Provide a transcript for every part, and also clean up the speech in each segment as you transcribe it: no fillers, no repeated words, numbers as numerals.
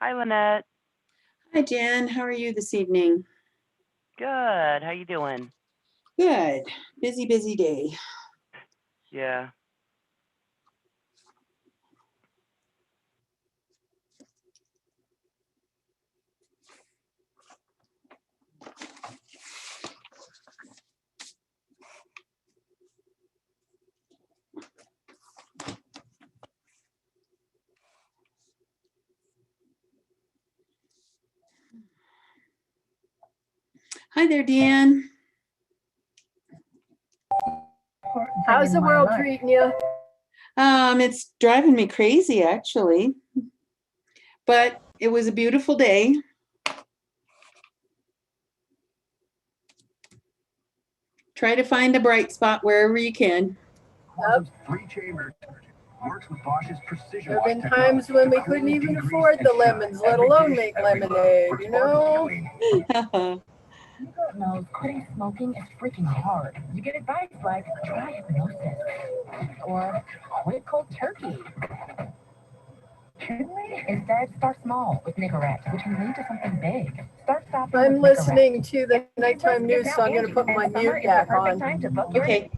Hi, Lynette. Hi, Jen. How are you this evening? Good. How you doing? Good. Busy day. Yeah. Hi there, Deanne. How's the world treating you? It's driving me crazy, actually. But it was a beautiful day. Try to find a bright spot wherever you can. Yep. There have been times when we couldn't even afford the lemons, let alone make lemonade, you know? You don't know, quitting smoking is freaking hard. You get advice like try hypnosis or quit cold turkey. Shouldn't we? Instead, start small with Nicorette, which can lead to something big. Start stopping. I'm listening to the nighttime news, so I'm going to put my mute back on. Okay.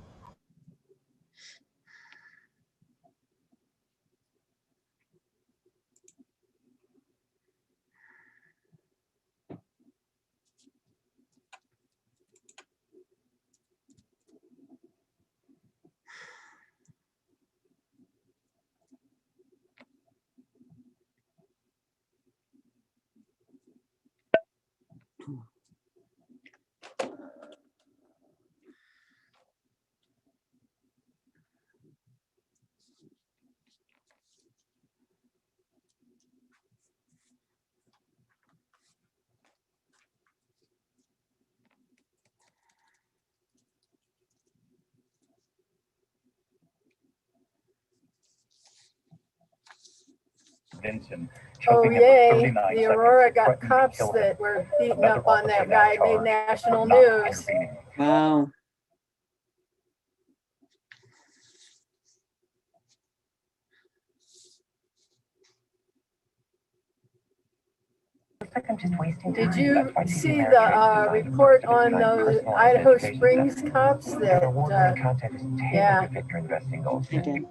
Oh, yay. The Aurora got cops that were beating up on that guy, made national news. Wow. Did you see the report on the Idaho Springs cops that, yeah. I did.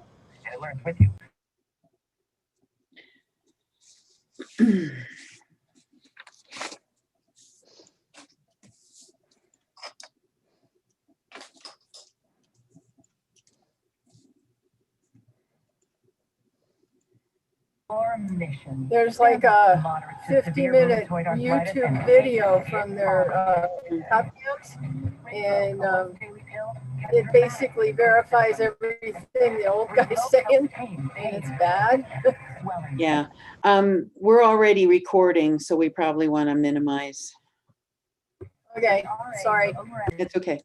There's like a 50-minute YouTube video from their cop camps, and it basically verifies everything the old guy's saying, and it's bad. Yeah. We're already recording, so we probably want to minimize. Okay, sorry. It's okay.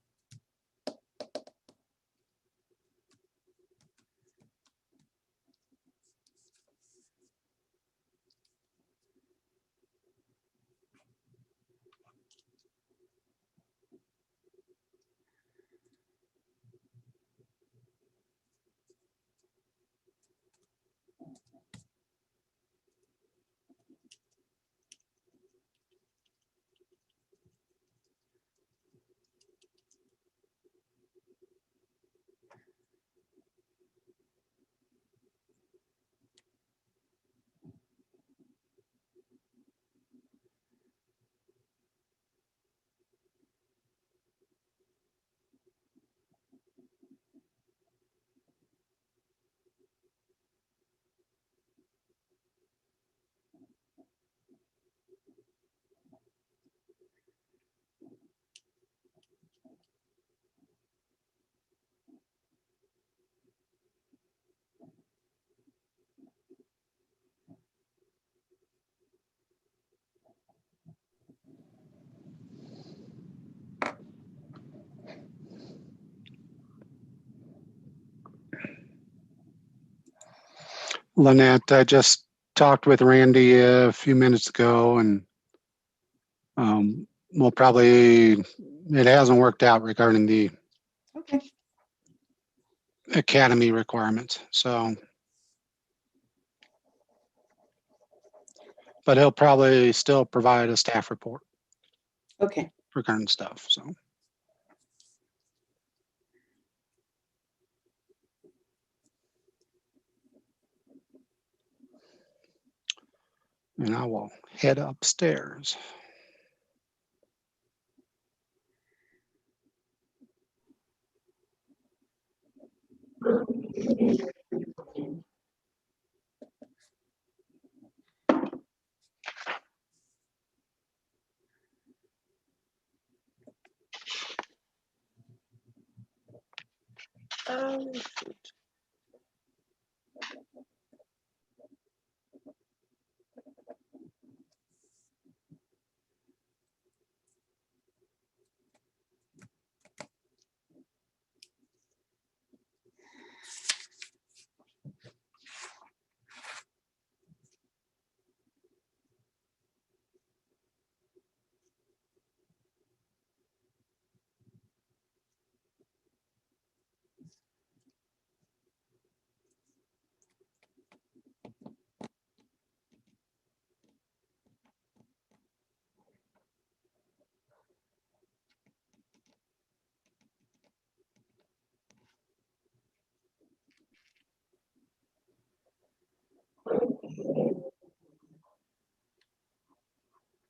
Lynette, I just talked with Randy a few minutes ago, and we'll probably, it hasn't worked out regarding the Okay. academy requirements. So but he'll probably still provide a staff report Okay. for current stuff, so. And I will head upstairs. Oh,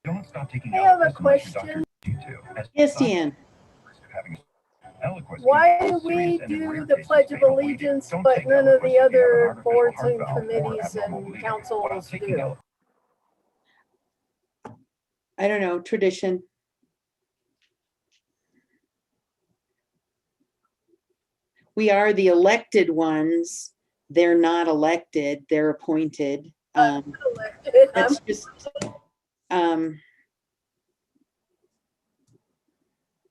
Don't stop taking. I have a question. Yes, Deanne. Why do we do the Pledge of Allegiance, but none of the other boards and committees and councils do? I don't know, tradition. We are the elected ones. They're not elected, they're appointed. That's just, um,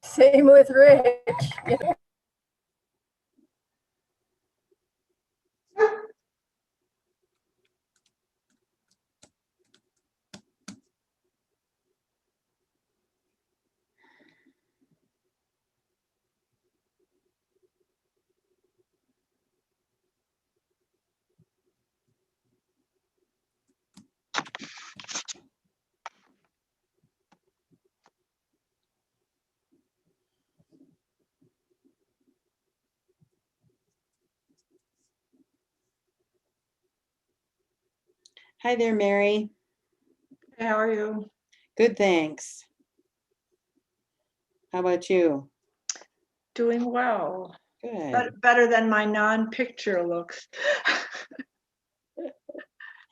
Same with Rich. hi there, Mary. how are you? Good, thanks. How about you? Doing well. Good. Better than my non-picture looks.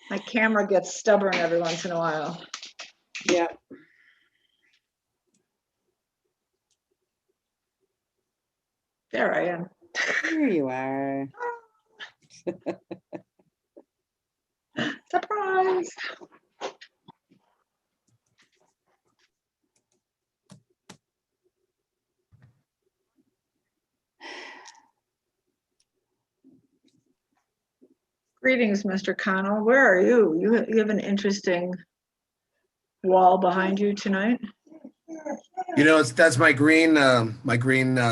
My camera gets stubborn every once in a while. Yeah. There I am. Here you are. Surprise. Greetings, Mr. Connell. Where are you? You have an interesting wall behind you tonight. You know, that's my green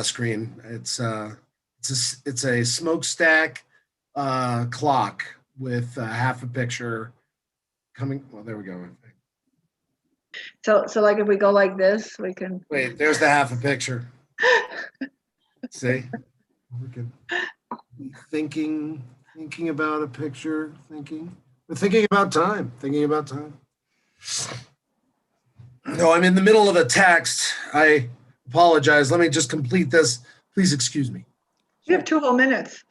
screen. It's a smokestack clock with half a picture coming. Well, there we go. So like if we go like this, we can. Wait, there's the half a picture. See, we could be thinking about a picture. We're thinking about time. No, I'm in the middle of a text. I apologize. Let me just complete this. Please excuse me. You have 2 whole minutes.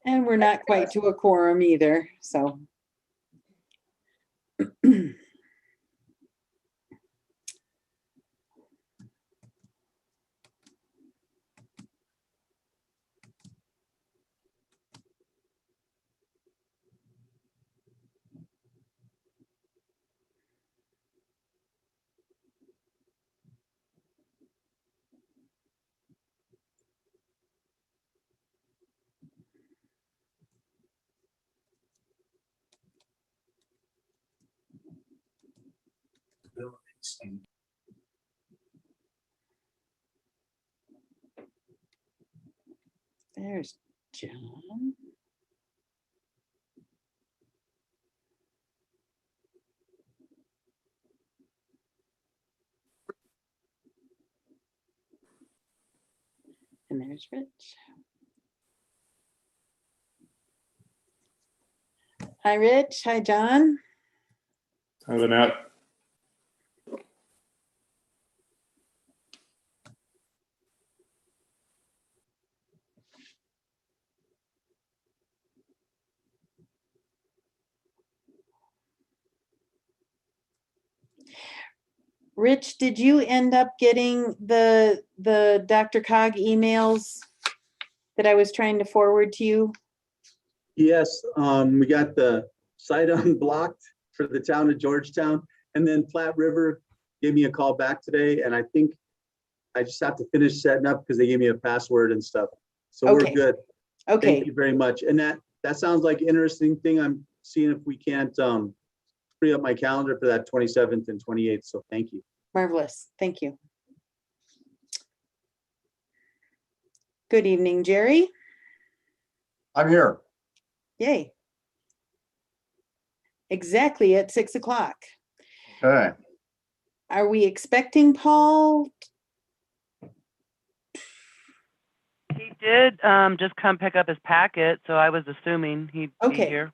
And we're not quite to a quorum either, so. There's John. And there's Rich. Hi, Rich. Hi, John. Hi, Lynette. Rich, did you end up getting the Dr. Cog emails that I was trying to forward to you? Yes, we got the site unblocked for the town of Georgetown, and then Flat River gave me a call back today, and I think I just have to finish setting up because they gave me a password and stuff. So we're Okay. good. Thank Okay, you very much. And that sounds like an interesting thing. I'm seeing if we can't free up my calendar for that 27th and 28th. So thank you. marvelous. Thank you. Good evening, Jerry. I'm here. Yay. Exactly at 6 o'clock. Okay. Are we expecting Paul? He did just come pick up his packet, so I was assuming he'd Okay. be here.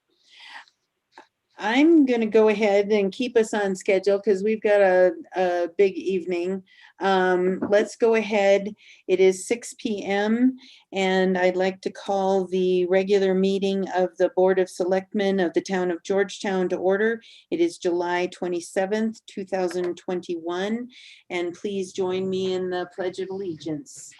I'm going to go ahead and keep us on schedule because we've got a big evening. Let's go ahead. It is 6 p.m. and I'd like to call the regular meeting of the Board of Selectmen of the Town of Georgetown to order. It is July 27th, 2021. And please join me in the Pledge of Allegiance.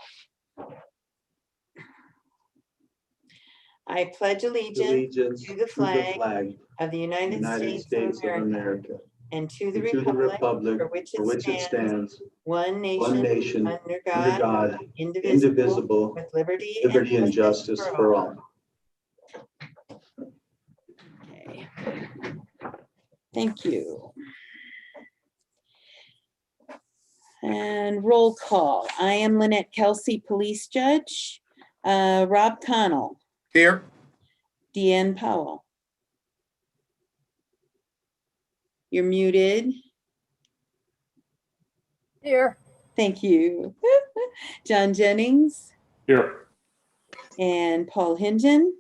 I pledge allegiance to the flag of the United States of America and to the republic for which it stands, one nation, under God, indivisible, with liberty and justice for all. Okay. Thank you. And roll call. I am Lynette Kelsey, Police Judge. Rob Connell. Here. Deanne Powell. You're muted. Here. Thank you. John Jennings Here. and Paul Hinton.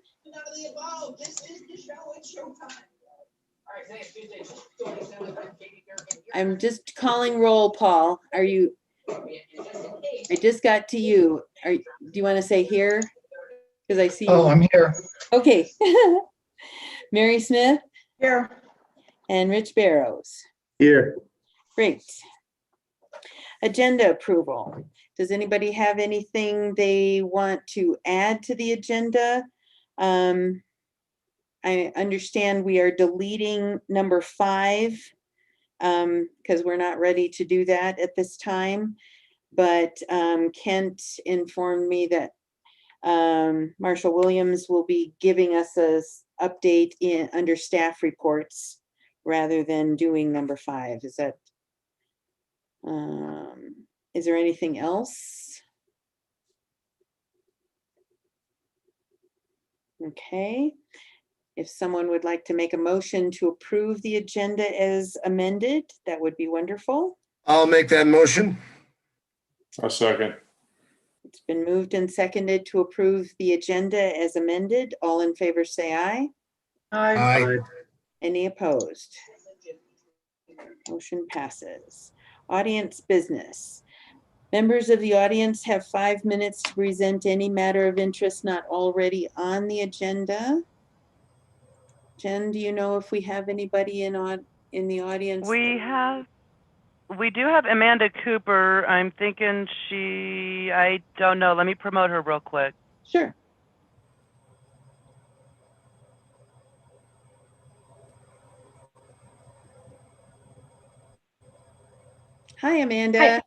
I'm just calling roll, Paul. Are you? I just got to you. Do you want to say here? Because I see you. Oh, I'm here. Okay. Mary Smith Here. and Rich Barrows. Here. Great. Agenda approval. Does anybody have anything they want to add to the agenda? I understand we are deleting number 5 because we're not ready to do that at this time. But Kent informed me that Marshall Williams will be giving us an update under staff reports rather than doing number 5. Is that? Is there anything else? Okay. If someone would like to make a motion to approve the agenda as amended, that would be wonderful. I'll make that motion. A second. It's been moved and seconded to approve the agenda as amended. All in favor say aye. Hi. Aye. Any opposed? Motion passes. Audience business. Members of the audience have 5 minutes to present any matter of interest not already on the agenda. Jen, do you know if we have anybody in the audience? We do have Amanda Cooper. I'm thinking I don't know. Let me promote her real quick. Sure. Hi, Amanda.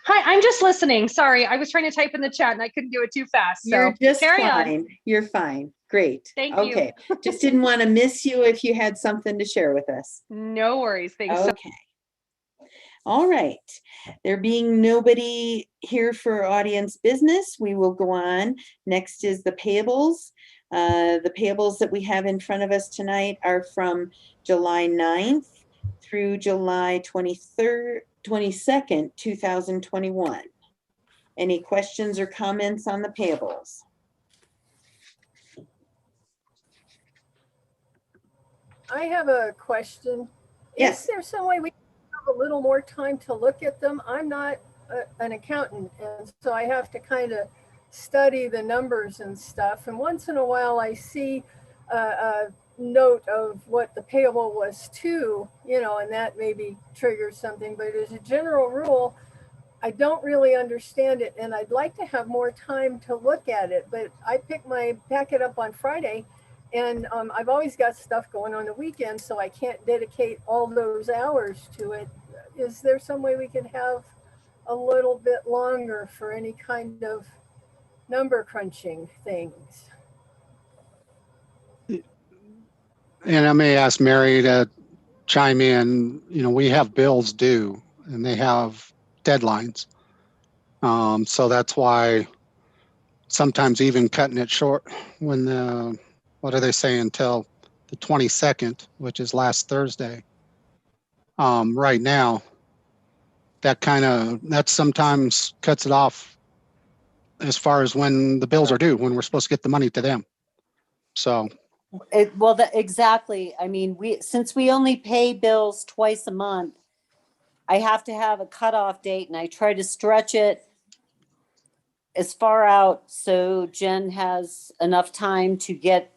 Hi, I'm just listening. Sorry, I was trying to type in the chat and I couldn't do it too fast. You're just carry fine. on. You're fine. Great. Thank you. Okay. Just didn't want to miss you if you had something to share with us. No worries. Thanks. Okay. All right. There being nobody here for audience business, we will go on. Next is the payables. The payables that we have in front of us tonight are from July 9th through July 22nd, 2021. Any questions or comments on the payables? I have a question. Yes. Is there some way we can have a little more time to look at them? I'm not an accountant, and so I have to kind of study the numbers and stuff. And once in a while, I see a note of what the payable was to, and that maybe triggers something. But as a general rule, I don't really understand it, and I'd like to have more time to look at it. But I pick my packet up on Friday, and I've always got stuff going on the weekend, so I can't dedicate all those hours to it. Is there some way we could have a little bit longer for any kind of number crunching things? And I may ask Mary to chime in. We have bills due and they have deadlines. So that's why sometimes even cutting it short when what do they say, until the 22nd, which is last Thursday. Right now, that sometimes cuts it off as far as when the bills are due, when we're supposed to get the money to them. So Exactly. I mean, since we only pay bills twice a month, I have to have a cutoff date, and I try to stretch it as far out so Jen has enough time to get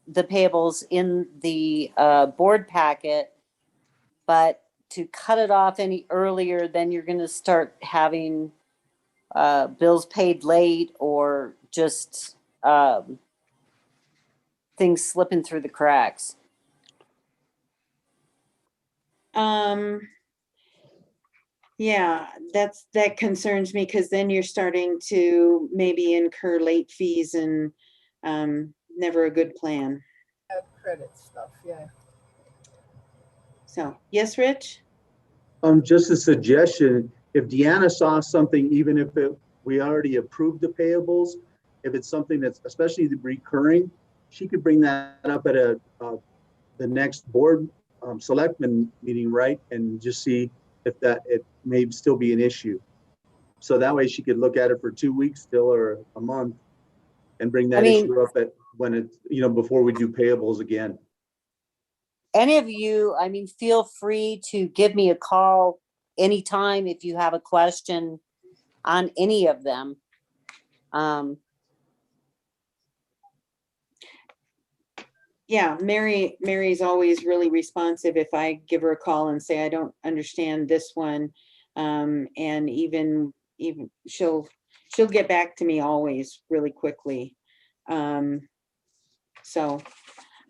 the payables in the board packet. But to cut it off any earlier, then you're going to start having bills paid late, or just things slipping through the cracks. Yeah, that concerns me, because then you're starting to maybe incur late fees, and never a good plan. Credit stuff, yeah. So, yes, Rich? Just a suggestion, if Deanna saw something, even if we already approved the payables, if it's something that's especially the recurring, she could bring that up at the next board selectmen meeting, right? And just see if it may still be an issue. So that way she could look at it for 2 weeks still, or a month, and bring that issue up at when it's, before we do payables again. Any of you, feel free to give me a call anytime if you have a question on any of them. Yeah, Mary's always really responsive if I give her a call and say I don't understand this one, and even she'll get back to me always really quickly. So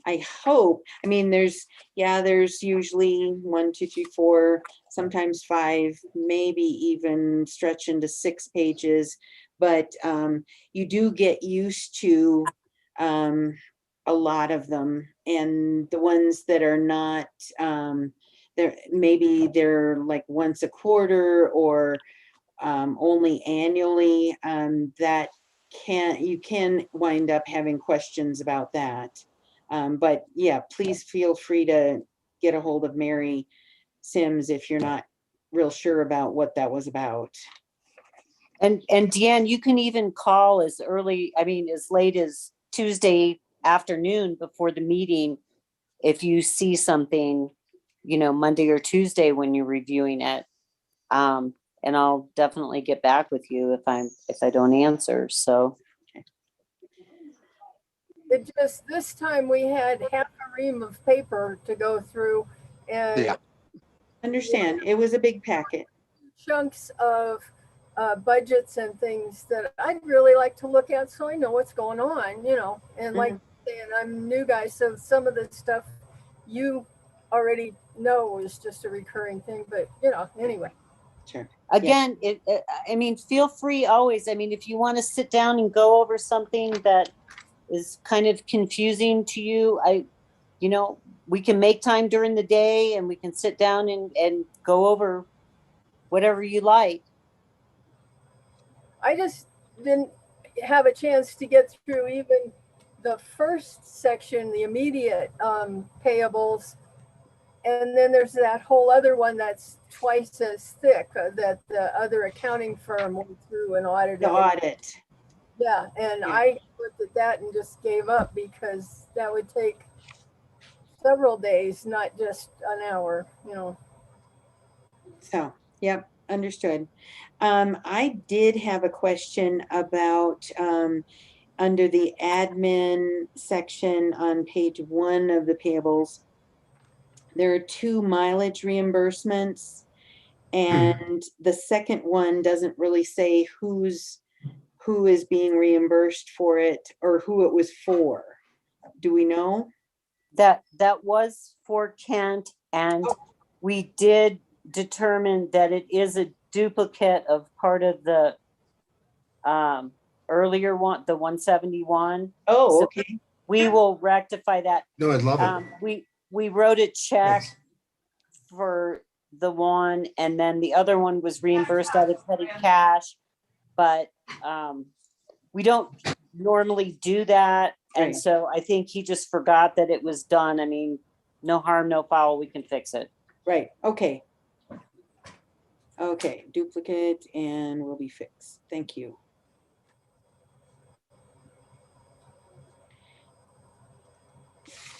I hope, there's usually 1, 2, 3, 4, sometimes 5, maybe even stretch into 6 pages, but you do get used to a lot of them, and the ones that are not, they're like once a quarter, or only annually, that you can wind up having questions about that. But yeah, please feel free to get a hold of Mary Sims if you're not real sure about what that was about. And Deanne, you can even call as late as Tuesday afternoon before the meeting if you see something, Monday or Tuesday when you're reviewing it. And I'll definitely get back with you if I don't answer. So It just, this time we had half a ream of paper to go through, and yeah, understand it was a big packet. Chunks of budgets and things that I'd really like to look at, so I know what's going on, and like saying, I'm new guy, so some of the stuff you already know is just a recurring thing, but anyway. Sure. Again, feel free always. If you want to sit down and go over something that is kind of confusing to you, we can make time during the day and we can sit down and go over whatever you like. I just didn't have a chance to get through even the first section, the immediate payables, And then there's that whole other one that's twice as thick that the other accounting firm went through and audited. The audit. Yeah, and Yeah. I looked at that and just gave up because that would take several days, not just an hour, you know. So, yep, understood. I did have a question about, under the admin section on page 1 of the payables. There are 2 mileage reimbursements, and the second one doesn't really say who is being reimbursed for it or who it was for. Do we know? That was for Kent, and we did determine that it is a duplicate of part of the earlier one, the 171. Oh, So okay. we will rectify that. No, I'd love it. We wrote a check Thanks. for the one, and then the other one was reimbursed out of petty cash, but we don't normally do that. And Right. so I think he just forgot that it was done. I mean, no harm, no foul, we can fix it. Right, okay. Okay, duplicate and will be fixed. Thank you.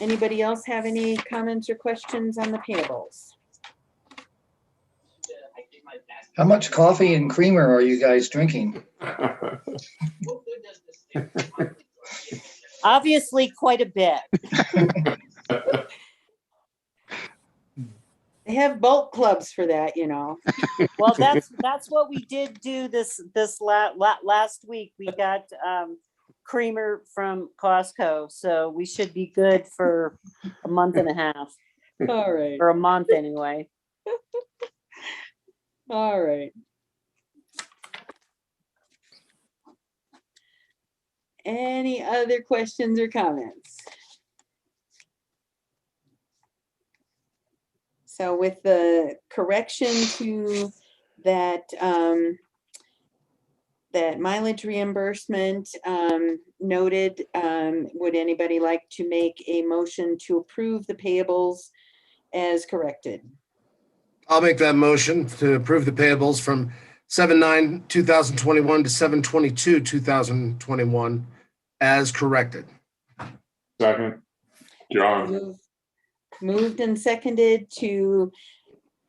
Anybody else have any comments or questions on the payables? How much coffee and creamer are you guys drinking? Obviously, quite a bit. They have bulk clubs for that, you know. Well, that's what we did do this last week. We got creamer from Costco, so we should be good for a month and a half, All right, or a month anyway. all right. Any other questions or comments? So with the correction to that, that mileage reimbursement noted, would anybody like to make a motion to approve the payables as corrected? I'll make that motion to approve the payables from 7/9/2021 to 7/22/2021 as corrected. Second, John. Moved and seconded to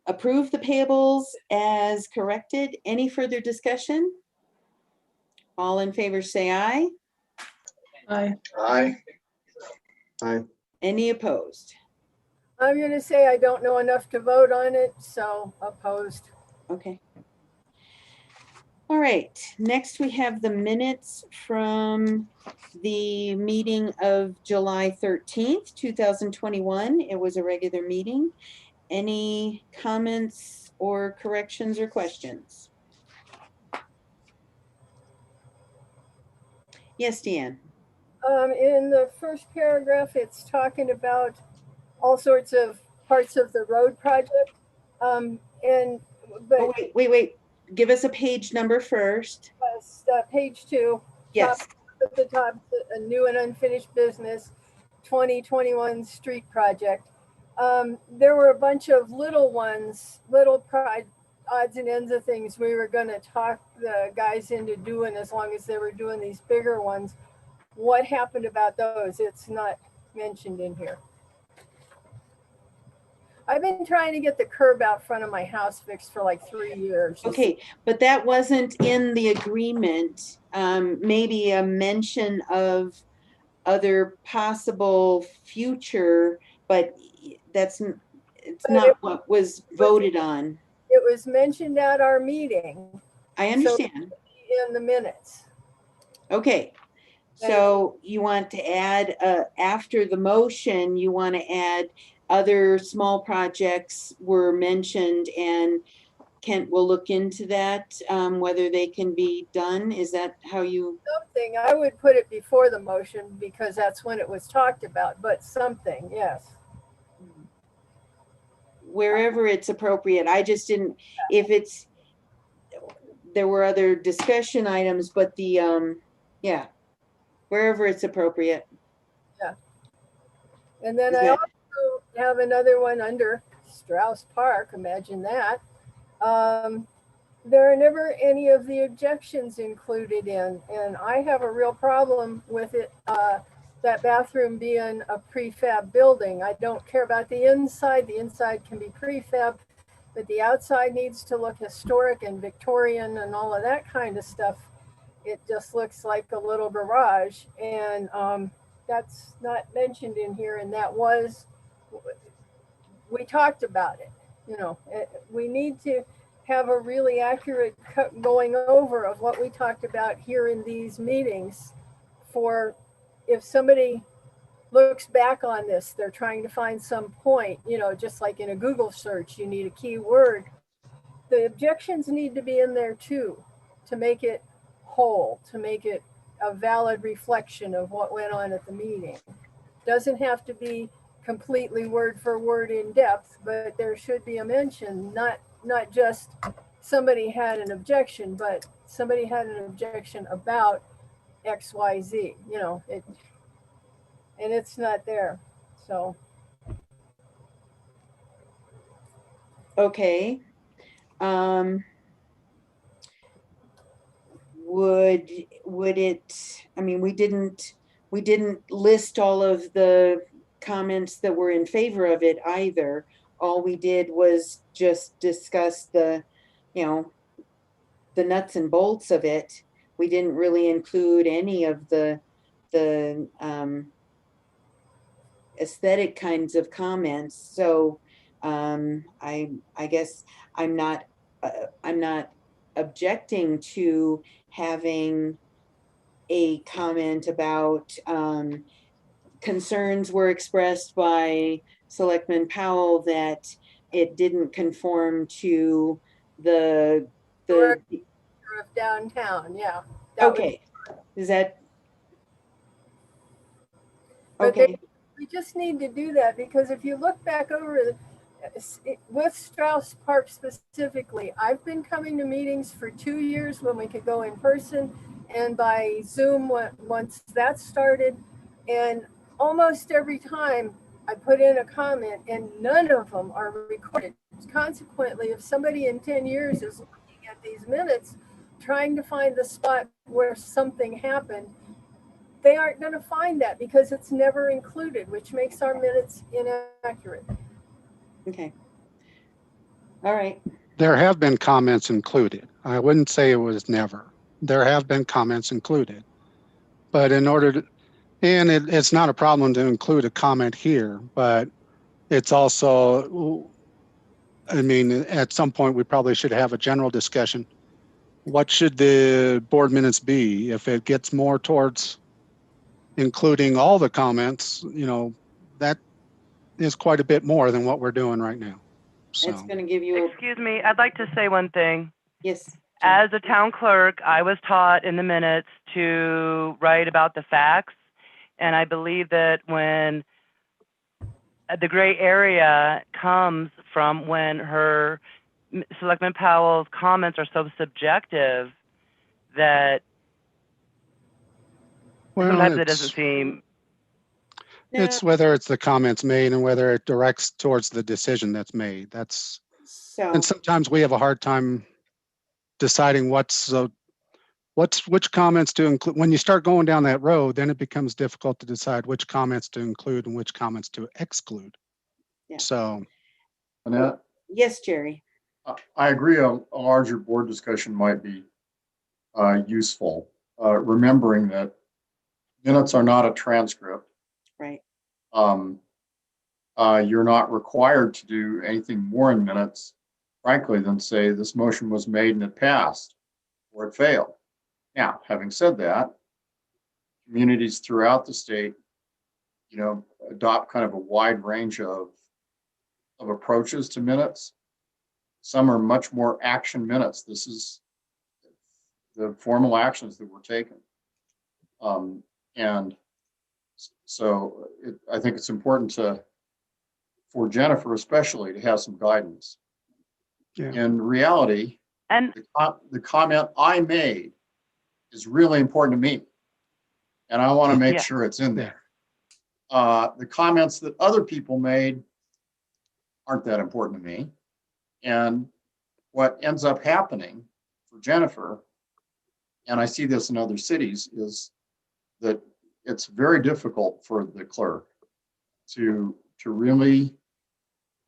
approve the payables as corrected. Any further discussion? All in favor, say aye. Aye. Aye. Aye. Any opposed? I'm gonna say I don't know enough to vote on it, so opposed. Okay. All right, next we have the minutes from the meeting of July 13th, 2021. It was a regular meeting. Any comments or corrections or questions? Yes, Deanne. In the first paragraph, it's talking about all sorts of parts of the road project. Oh, wait. Give us a page number first. Page 2. Yes. At the top, a new and unfinished business, 2021 street project. There were a bunch of little ones, odds and ends of things we were going to talk the guys into doing as long as they were doing these bigger ones. What happened about those? It's not mentioned in here. I've been trying to get the curb out front of my house fixed for like 3 years. Okay, but that wasn't in the agreement. Maybe a mention of other possible future, but it's not what was voted on. It was mentioned at our meeting. I understand. So in the minutes. Okay, so you want to add, after the motion, you want to add other small projects were mentioned, and Kent will look into that, whether they can be done. Is that how you? Something, I would put it before the motion because that's when it was talked about, but something, yes. Wherever it's appropriate. I just didn't, if it's, there were other discussion items, but the, yeah, wherever it's appropriate. Yeah. And then I also have another one under Strauss Park, imagine that. There are never any of the objections included in, and I have a real problem with it, that bathroom being a prefab building. I don't care about the inside. The inside can be prefab, but the outside needs to look historic and Victorian and all of that kind of stuff. It just looks like a little garage, and that's not mentioned in here, and that was, we talked about it. You know, we need to have a really accurate going over of what we talked about here in these meetings, for if somebody looks back on this, they're trying to find some point, you know, just like in a Google search, you need a keyword. The objections need to be in there too, to make it whole, to make it a valid reflection of what went on at the meeting. Doesn't have to be completely word for word in depth, but there should be a mention, not just somebody had an objection, but somebody had an objection about XYZ, you know, and it's not there. So Okay. Would it, I mean, we didn't list all of the comments that were in favor of it either. All we did was just discuss the, you know, the nuts and bolts of it. We didn't really include any of the aesthetic kinds of comments. So I guess I'm not objecting to having a comment about concerns were expressed by Selectman Powell that it didn't conform to the of downtown, yeah. Okay. Is that But okay? we just need to do that, because if you look back over with Strauss Park specifically, I've been coming to meetings for 2 years when we could go in person and by Zoom once that started. And almost every time I put in a comment and none of them are recorded. Consequently, if somebody in 10 years is looking at these minutes, trying to find the spot where something happened, they aren't going to find that because it's never included, which makes our minutes inaccurate. Okay. All right. There have been comments included. I wouldn't say it was never. There have been comments included. But in order to, and it's not a problem to include a comment here, but it's also, I mean, at some point we probably should have a general discussion. What should the board minutes be? If it gets more towards including all the comments, you know, that is quite a bit more than what we're doing right now. So It's going to give you. Excuse me, I'd like to say one thing. Yes. As a town clerk, I was taught in the minutes to write about the facts. And I believe that when the gray area comes from when Selectman Powell's comments are so subjective that sometimes it doesn't seem. It's whether it's the comments made and whether it directs towards the decision that's made. That's so. And sometimes we have a hard time deciding which comments to include. When you start going down that road, then it becomes difficult to decide which comments to include and which comments to exclude. Yeah. So, Annette? Yes, Jerry. I agree. A larger board discussion might be useful. Remembering that minutes are not a transcript. Right. You're not required to do anything more in minutes, frankly, than say this motion was made and it passed or it failed. Now, having said that, communities throughout the state, you know, adopt kind of a wide range of approaches to minutes. Some are much more action minutes. This is the formal actions that were taken. And so I think it's important for Jennifer especially to have some guidance. yeah. In reality, And the comment I made is really important to me. And I want to make sure it's in there. The comments that other people made aren't that important to me. And what ends up happening for Jennifer, and I see this in other cities, is that it's very difficult for the clerk to really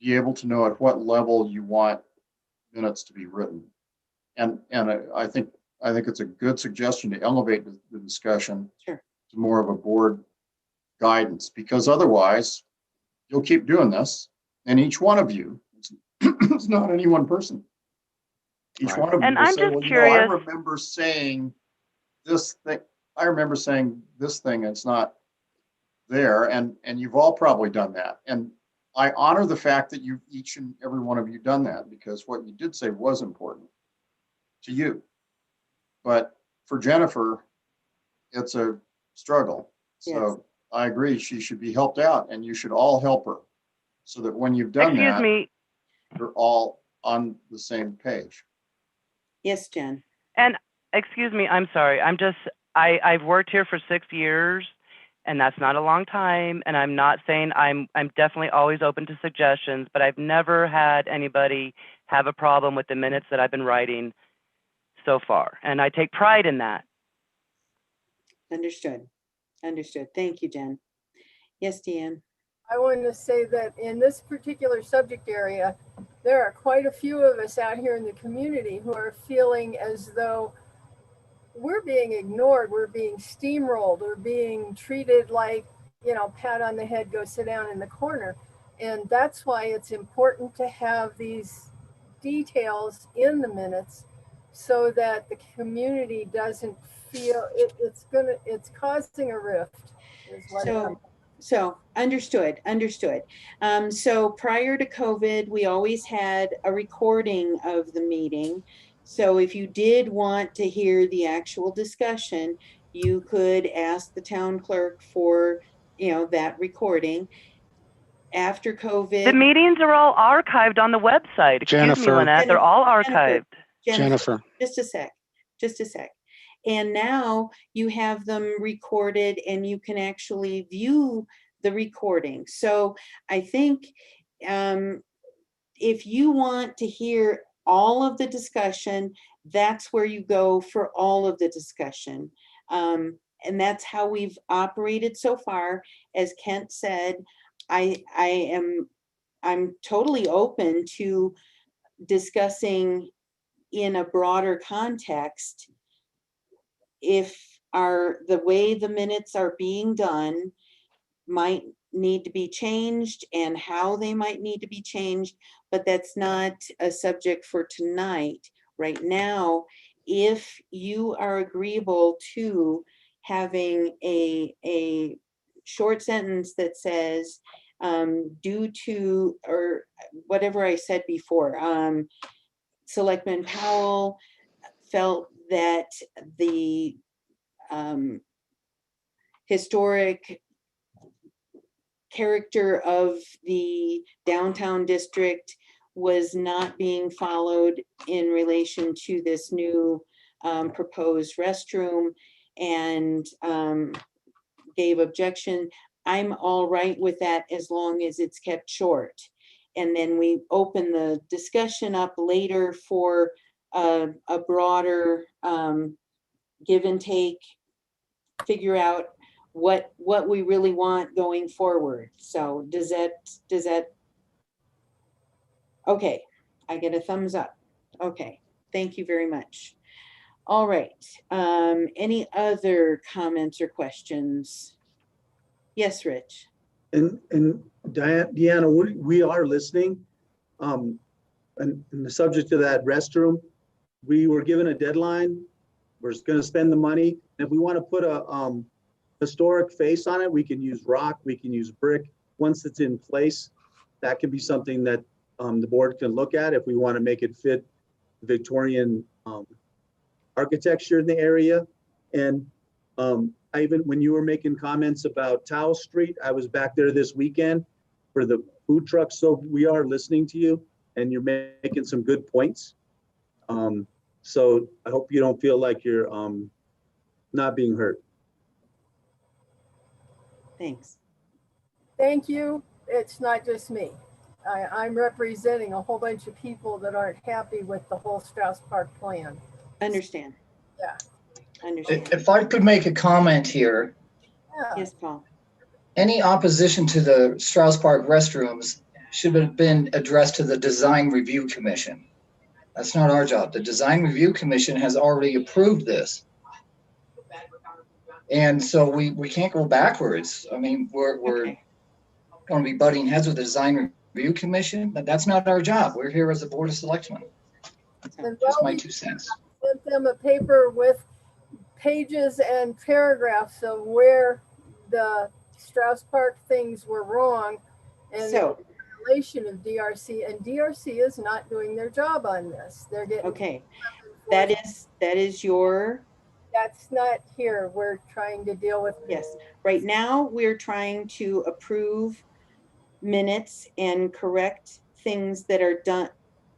be able to know at what level you want minutes to be written. And I think it's a good suggestion to elevate the discussion to more of a board guidance, because otherwise you'll keep doing this, and each one of you, it's not any one person. Each one of you And will I'm say, just well, curious. I remember saying this thing. I remember saying this thing. It's not there, and you've all probably done that. And I honor the fact that you, each and every one of you, done that, because what you did say was important to you. But for Jennifer, it's a struggle. So Yes. I agree, she should be helped out, and you should all help her, so that when you've done Excuse that, me. you're all on the same page. Yes, Jen. And excuse me, I'm sorry. I've worked here for 6 years, and that's not a long time. And I'm not saying I'm definitely always open to suggestions, but I've never had anybody have a problem with the minutes that I've been writing so far. And I take pride in that. Understood. Understood. Thank you, Jen. Yes, Deanne. I wanted to say that in this particular subject area, there are quite a few of us out here in the community who are feeling as though we're being ignored, we're being steamrolled, we're being treated like, pat on the head, go sit down in the corner. And that's why it's important to have these details in the minutes so that the community doesn't feel it's causing a rift. Is what So understood. So prior to COVID, we always had a recording of the meeting. So if you did want to hear the actual discussion, you could ask the town clerk for, that recording. After COVID. The meetings are all archived on the website. Excuse me, Jennifer. Lynette, they're all archived. Jennifer, just a sec. And now you have them recorded and you can actually view the recording. So I think if you want to hear all of the discussion, that's where you go for all of the discussion. And that's how we've operated so far. As Kent said, I'm totally open to discussing in a broader context if the way the minutes are being done might need to be changed and how they might need to be changed, but that's not a subject for tonight. Right now, if you are agreeable to having a short sentence that says, due to, or whatever I said before, Selectman Powell felt that the historic character of the downtown district was not being followed in relation to this new proposed restroom, and gave objection. I'm all right with that as long as it's kept short. And then we open the discussion up later for a broader give and take, figure out what we really want going forward. So does that, okay, I get a thumbs up. Okay, thank you very much. All right, any other comments or questions? Yes, Rich. And Deanna, we are listening. And the subject of that restroom, we were given a deadline. We're going to spend the money. And if we want to put a historic face on it, we can use rock, we can use brick. Once it's in place, that can be something that the board can look at if we want to make it fit Victorian architecture in the area. And when you were making comments about Towel Street, I was back there this weekend for the food trucks. So we are listening to you and you're making some good points. So I hope you don't feel like you're not being heard. Thanks. Thank you. It's not just me. I'm representing a whole bunch of people that aren't happy with the whole Strauss Park plan. Understand. Yeah. Understand. If I could make a comment here, Yeah. Yes, Paul. any opposition to the Strauss Park restrooms should have been addressed to the Design Review Commission. That's not our job. The Design Review Commission has already approved this. And so we can't go backwards. I mean, we're Okay. going to be butting heads with the Design Review Commission, but that's not our job. We're here as a Board of Selectmen. And Just my we 2 cents. sent them a paper with pages and paragraphs of where the Strauss Park things were wrong and So, the violation of DRC, and DRC is not doing their job on this. They're getting okay, that is your, that's not here. We're trying to deal with yes. Right now, we're trying to approve minutes and correct things that are done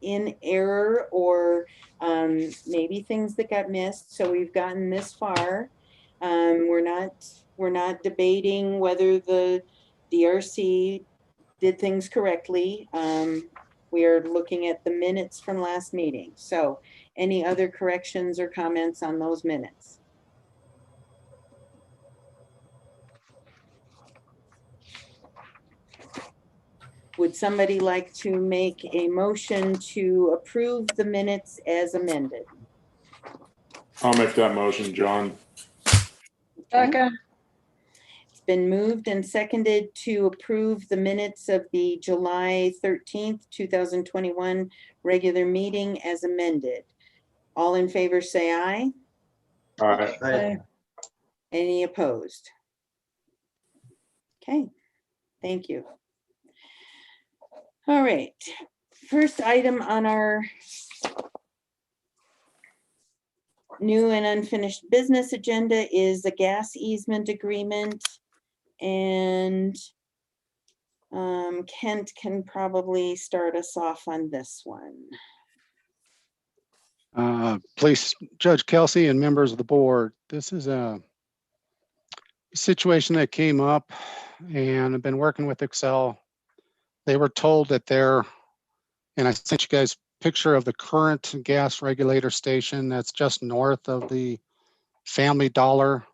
in error or maybe things that got missed. So we've gotten this far. We're not debating whether the DRC did things correctly. We are looking at the minutes from last meeting. So any other corrections or comments on those minutes? Would somebody like to make a motion to approve the minutes as amended? I'll make that motion, John. Second. It's been moved and seconded to approve the minutes of the July 13th, 2021 regular meeting as amended. All in favor, say aye. Aye. Any opposed? Okay, thank you. All right, first item on our new and unfinished business agenda is the gas easement agreement. And Kent can probably start us off on this one. Police Judge Kelsey and members of the board, this is a situation that came up and I've been working with Excel. They were told that and I sent you guys a picture of the current gas regulator station that's just north of the Family Dollar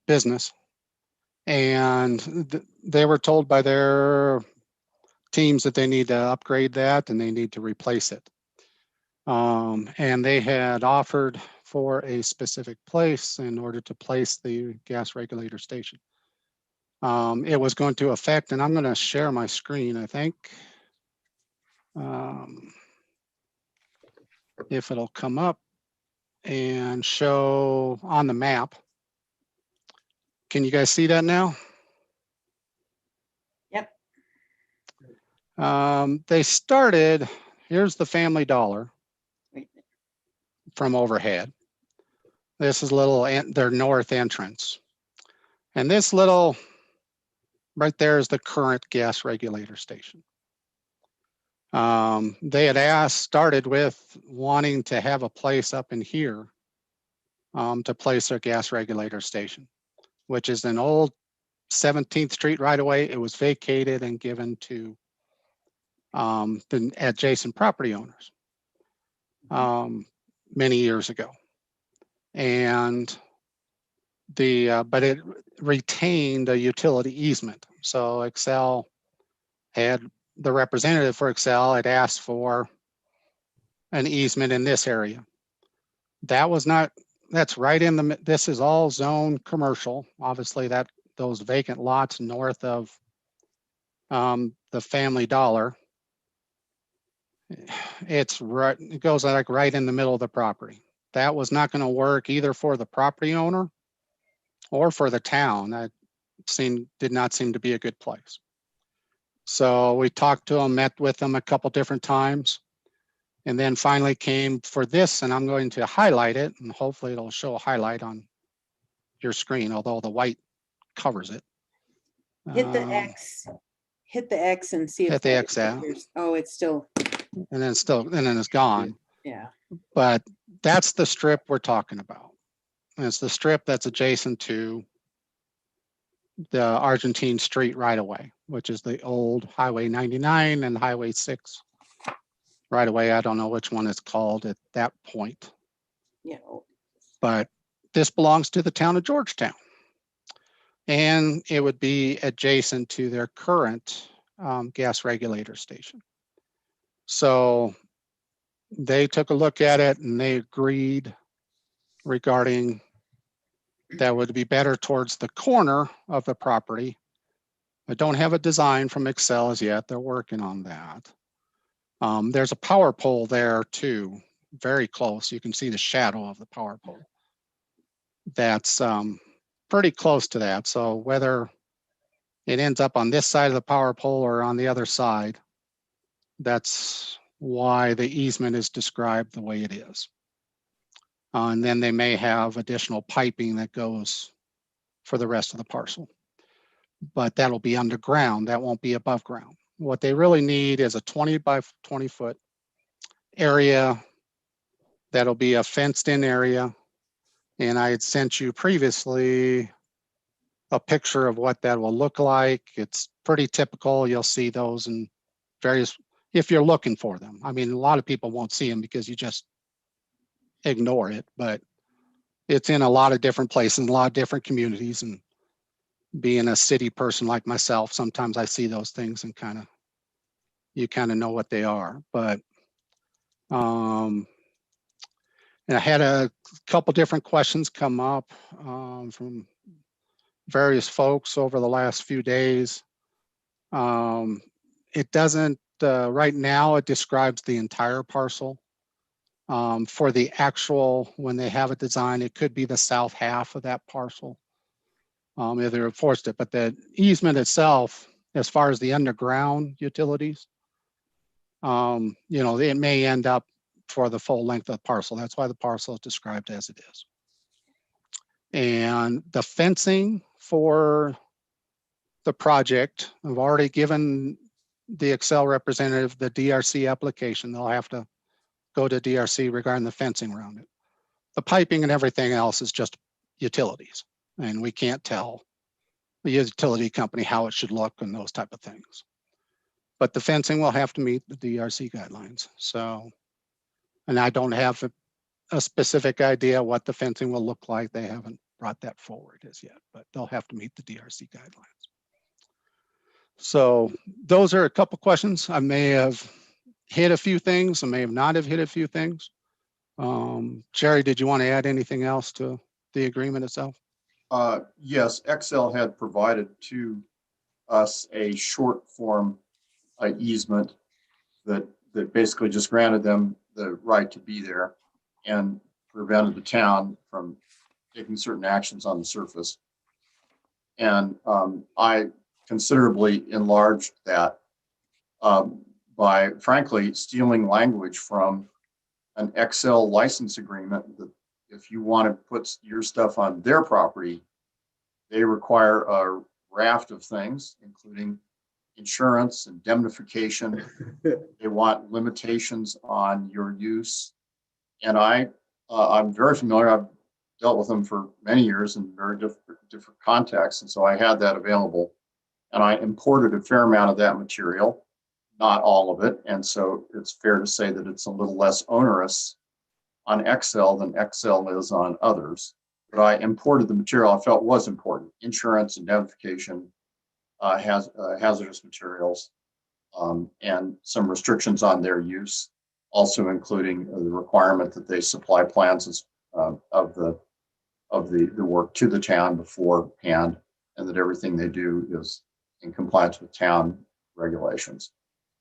business. And they were told by their teams that they need to upgrade that and they need to replace it. And they had offered for a specific place in order to place the gas regulator station. It was going to affect, and I'm going to share my screen, I think. If it'll come up and show on the map. Can you guys see that now? Yep. They started, here's the Family Dollar from overhead. This is their north entrance. And this little, right there is the current gas regulator station. They had started with wanting to have a place up in here to place their gas regulator station, which is an old 17th Street right away. It was vacated and given to the adjacent property owners many years ago. And but it retained a utility easement. So Excel had, the representative for Excel had asked for an easement in this area. That was not, that's right in the, this is all zone commercial. Obviously those vacant lots north of the Family Dollar, it's right, it goes like right in the middle of the property. That was not going to work either for the property owner or for the town. That did not seem to be a good place. So we talked to them, met with them a couple different times, and then finally came for this, and I'm going to highlight it, and hopefully it'll show a highlight on your screen, although the white covers it. Hit the X. Hit the X and see if hit the X out. appears. Oh, it's still. And then it's gone. Yeah. But that's the strip we're talking about. And it's the strip that's adjacent to the Argentine Street right away, which is the old Highway 99 and Highway 6 right away. I don't know which one it's called at that point, Yeah. but this belongs to the town of Georgetown. And it would be adjacent to their current gas regulator station. So they took a look at it and they agreed regarding that would be better towards the corner of the property. I don't have a design from Excel as yet. They're working on that. There's a power pole there too, very close. You can see the shadow of the power pole. That's pretty close to that. So whether it ends up on this side of the power pole or on the other side, that's why the easement is described the way it is. And then they may have additional piping that goes for the rest of the parcel, but that'll be underground. That won't be above ground. What they really need is a 20 by 20 foot area. That'll be a fenced in area. And I had sent you previously a picture of what that will look like. It's pretty typical. You'll see those in various, if you're looking for them. I mean, a lot of people won't see them because you just ignore it, but it's in a lot of different places, a lot of different communities. And being a city person like myself, sometimes I see those things and you kind of know what they are. But and I had a couple different questions come up from various folks over the last few days. It doesn't, right now, it describes the entire parcel. For the actual, when they have it designed, it could be the south half of that parcel. If they enforced it, but the easement itself, as far as the underground utilities, it may end up for the full length of the parcel. That's why the parcel is described as it is. And the fencing for the project, I've already given the Excel representative the DRC application. They'll have to go to DRC regarding the fencing around it. The piping and everything else is just utilities, and we can't tell the utility company how it should look and those type of things. But the fencing will have to meet the DRC guidelines. So, and I don't have a specific idea what the fencing will look like. They haven't brought that forward as yet, but they'll have to meet the DRC guidelines. So those are a couple questions. I may have hit a few things. I may have not have hit a few things. Jerry, did you want to add anything else to the agreement itself? Yes, Excel had provided to us a short form easement that basically just granted them the right to be there and prevented the town from taking certain actions on the surface. And I considerably enlarged that by, frankly, stealing language from an Excel license agreement that if you want to put your stuff on their property, they require a raft of things, including insurance, indemnification. They want limitations on your use. And I'm very familiar. I've dealt with them for many years in very different contexts. And so I had that available. And I imported a fair amount of that material, not all of it. And so it's fair to say that it's a little less onerous on Excel than Excel is on others. But I imported the material I felt was important: insurance, indemnification, hazardous materials, and some restrictions on their use, also including the requirement that they supply plans of the work to the town beforehand, and that everything they do is in compliance with town regulations.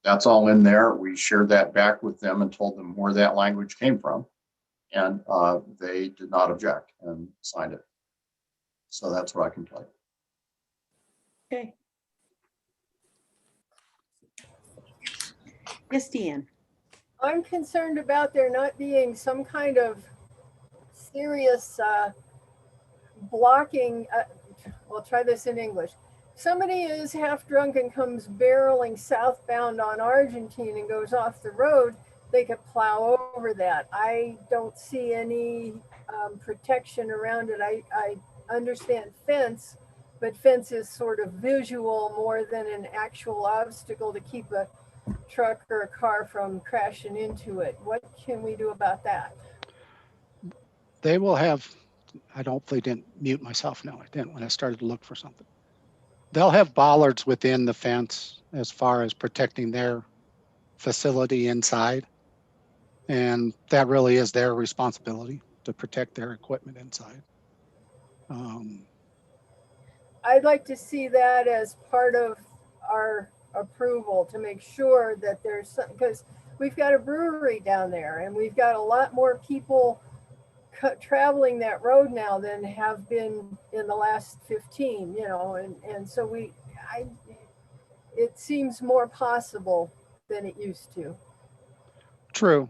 That's all in there. We shared that back with them and told them where that language came from, and they did not object and signed it. So that's what I can tell you. Okay. Yes, Deanne. I'm concerned about there not being some kind of serious blocking. I'll try this in English. Somebody is half drunk and comes barreling southbound on Argentine and goes off the road, they could plow over that. I don't see any protection around it. I understand fence, but fence is sort of visual more than an actual obstacle to keep a truck or a car from crashing into it. What can we do about that? They will have, I hopefully didn't mute myself. No, I didn't when I started to look for something. They'll have bollards within the fence as far as protecting their facility inside. And that really is their responsibility to protect their equipment inside. I'd like to see that as part of our approval to make sure that there's some, because we've got a brewery down there and we've got a lot more people traveling that road now than have been in the last 15, you know, and so it seems more possible than it used to. True,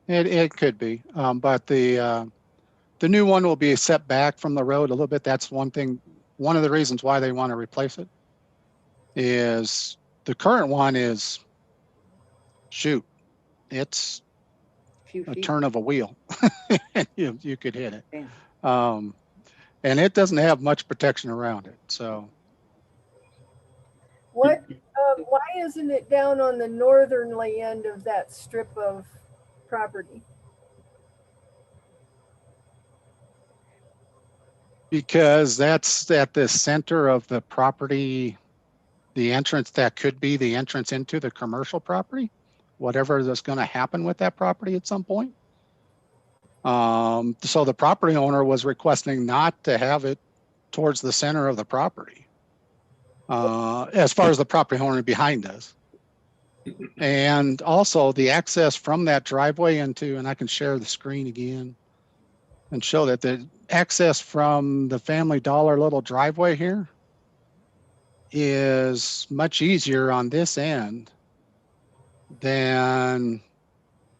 it could be, but the new one will be set back from the road a little bit. That's one thing. One of the reasons why they want to replace it is the current one is, shoot, it's a turn of a wheel. you could hit it. Yeah. And it doesn't have much protection around it. So why isn't it down on the northernly end of that strip of property? because that's at the center of the property, the entrance that could be the entrance into the commercial property, whatever is going to happen with that property at some point. So the property owner was requesting not to have it towards the center of the property, as far as the property owner behind us. And also the access from that driveway into, and I can share the screen again and show that the access from the Family Dollar little driveway here is much easier on this end than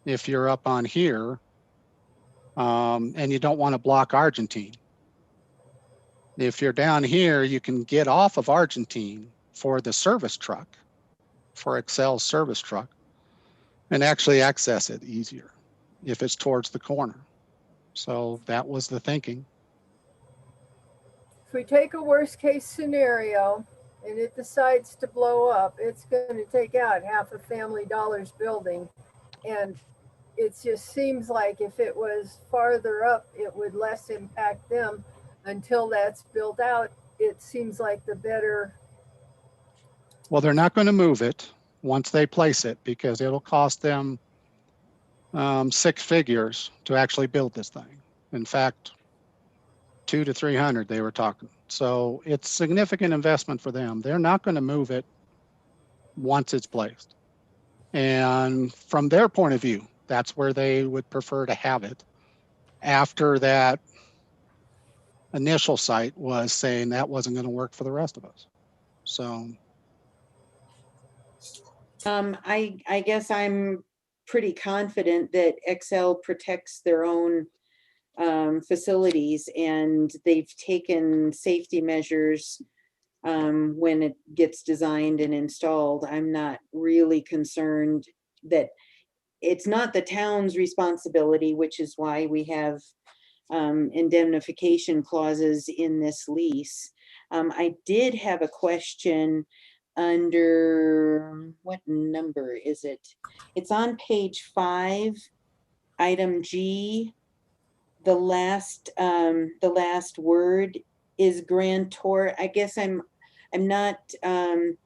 if you're up on here, and you don't want to block Argentine. If you're down here, you can get off of Argentine for the service truck, for Excel's service truck, and actually access it easier if it's towards the corner. So that was the thinking. If we take a worst case scenario and it decides to blow up, it's going to take out half of Family Dollar's building. And it just seems like if it was farther up, it would less impact them. Until that's built out, it seems like the better. Well, they're not going to move it once they place it because it'll cost them 6 figures to actually build this thing. In fact, 200 to 300 they were talking. So it's significant investment for them. They're not going to move it once it's placed. And from their point of view, that's where they would prefer to have it. After that initial site was saying that wasn't going to work for the rest of us. So I guess I'm pretty confident that Excel protects their own facilities and they've taken safety measures when it gets designed and installed. I'm not really concerned that it's not the town's responsibility, which is why we have indemnification clauses in this lease. I did have a question under, what number is it? It's on page 5, item G. The last word is grantor. I guess I'm not, I'm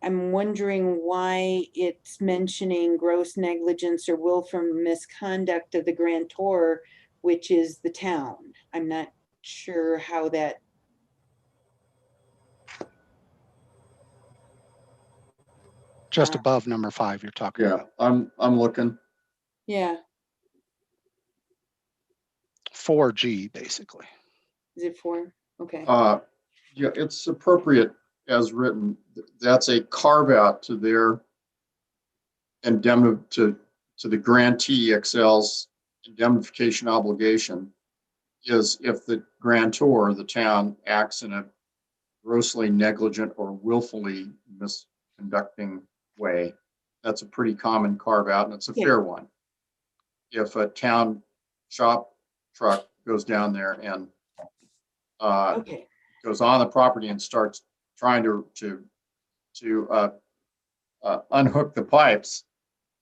wondering why it's mentioning gross negligence or willful misconduct of the grantor, which is the town. I'm not sure how that. just above number 5 you're talking about. I'm looking. Yeah. 4G basically. Is it 4? Okay. Yeah, it's appropriate as written. That's a carve out to their to the grantee Excel's indemnification obligation is if the grantor, the town, acts in a grossly negligent or willfully misconducting way. That's a pretty common carve out, and it's a fair one. If a town shop truck goes down there and goes on the property and starts trying to unhook the pipes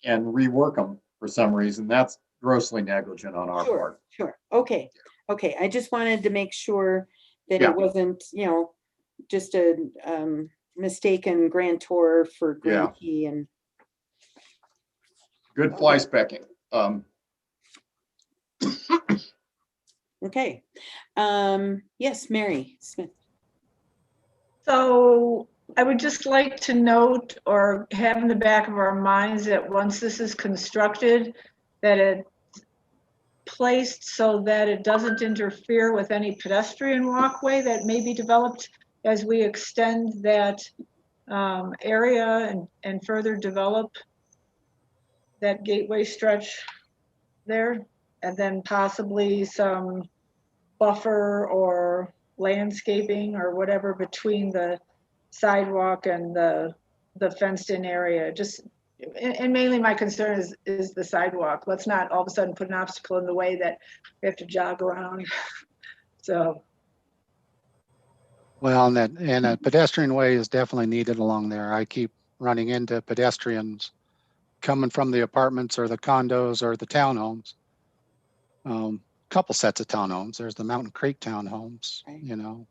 and rework them for some reason, that's grossly negligent on our Sure, part. sure. Okay, okay. I just wanted to make sure that Yeah. it wasn't, just a mistaken grantor for Yeah. grantee and, Good fly specking. okay. Yes, Mary Smith. So I would just like to note or have in the back of our minds that once this is constructed, that it's placed so that it doesn't interfere with any pedestrian walkway that may be developed as we extend that area and further develop that gateway stretch there. And then possibly some buffer or landscaping or whatever between the sidewalk and the fenced in area. Just, and mainly my concern is the sidewalk. Let's not all of a sudden put an obstacle in the way that we have to jog around. So, Well, and a pedestrian way is definitely needed along there. I keep running into pedestrians coming from the apartments or the condos or the townhomes. Couple sets of townhomes. There's the Mountain Creek townhomes, Right.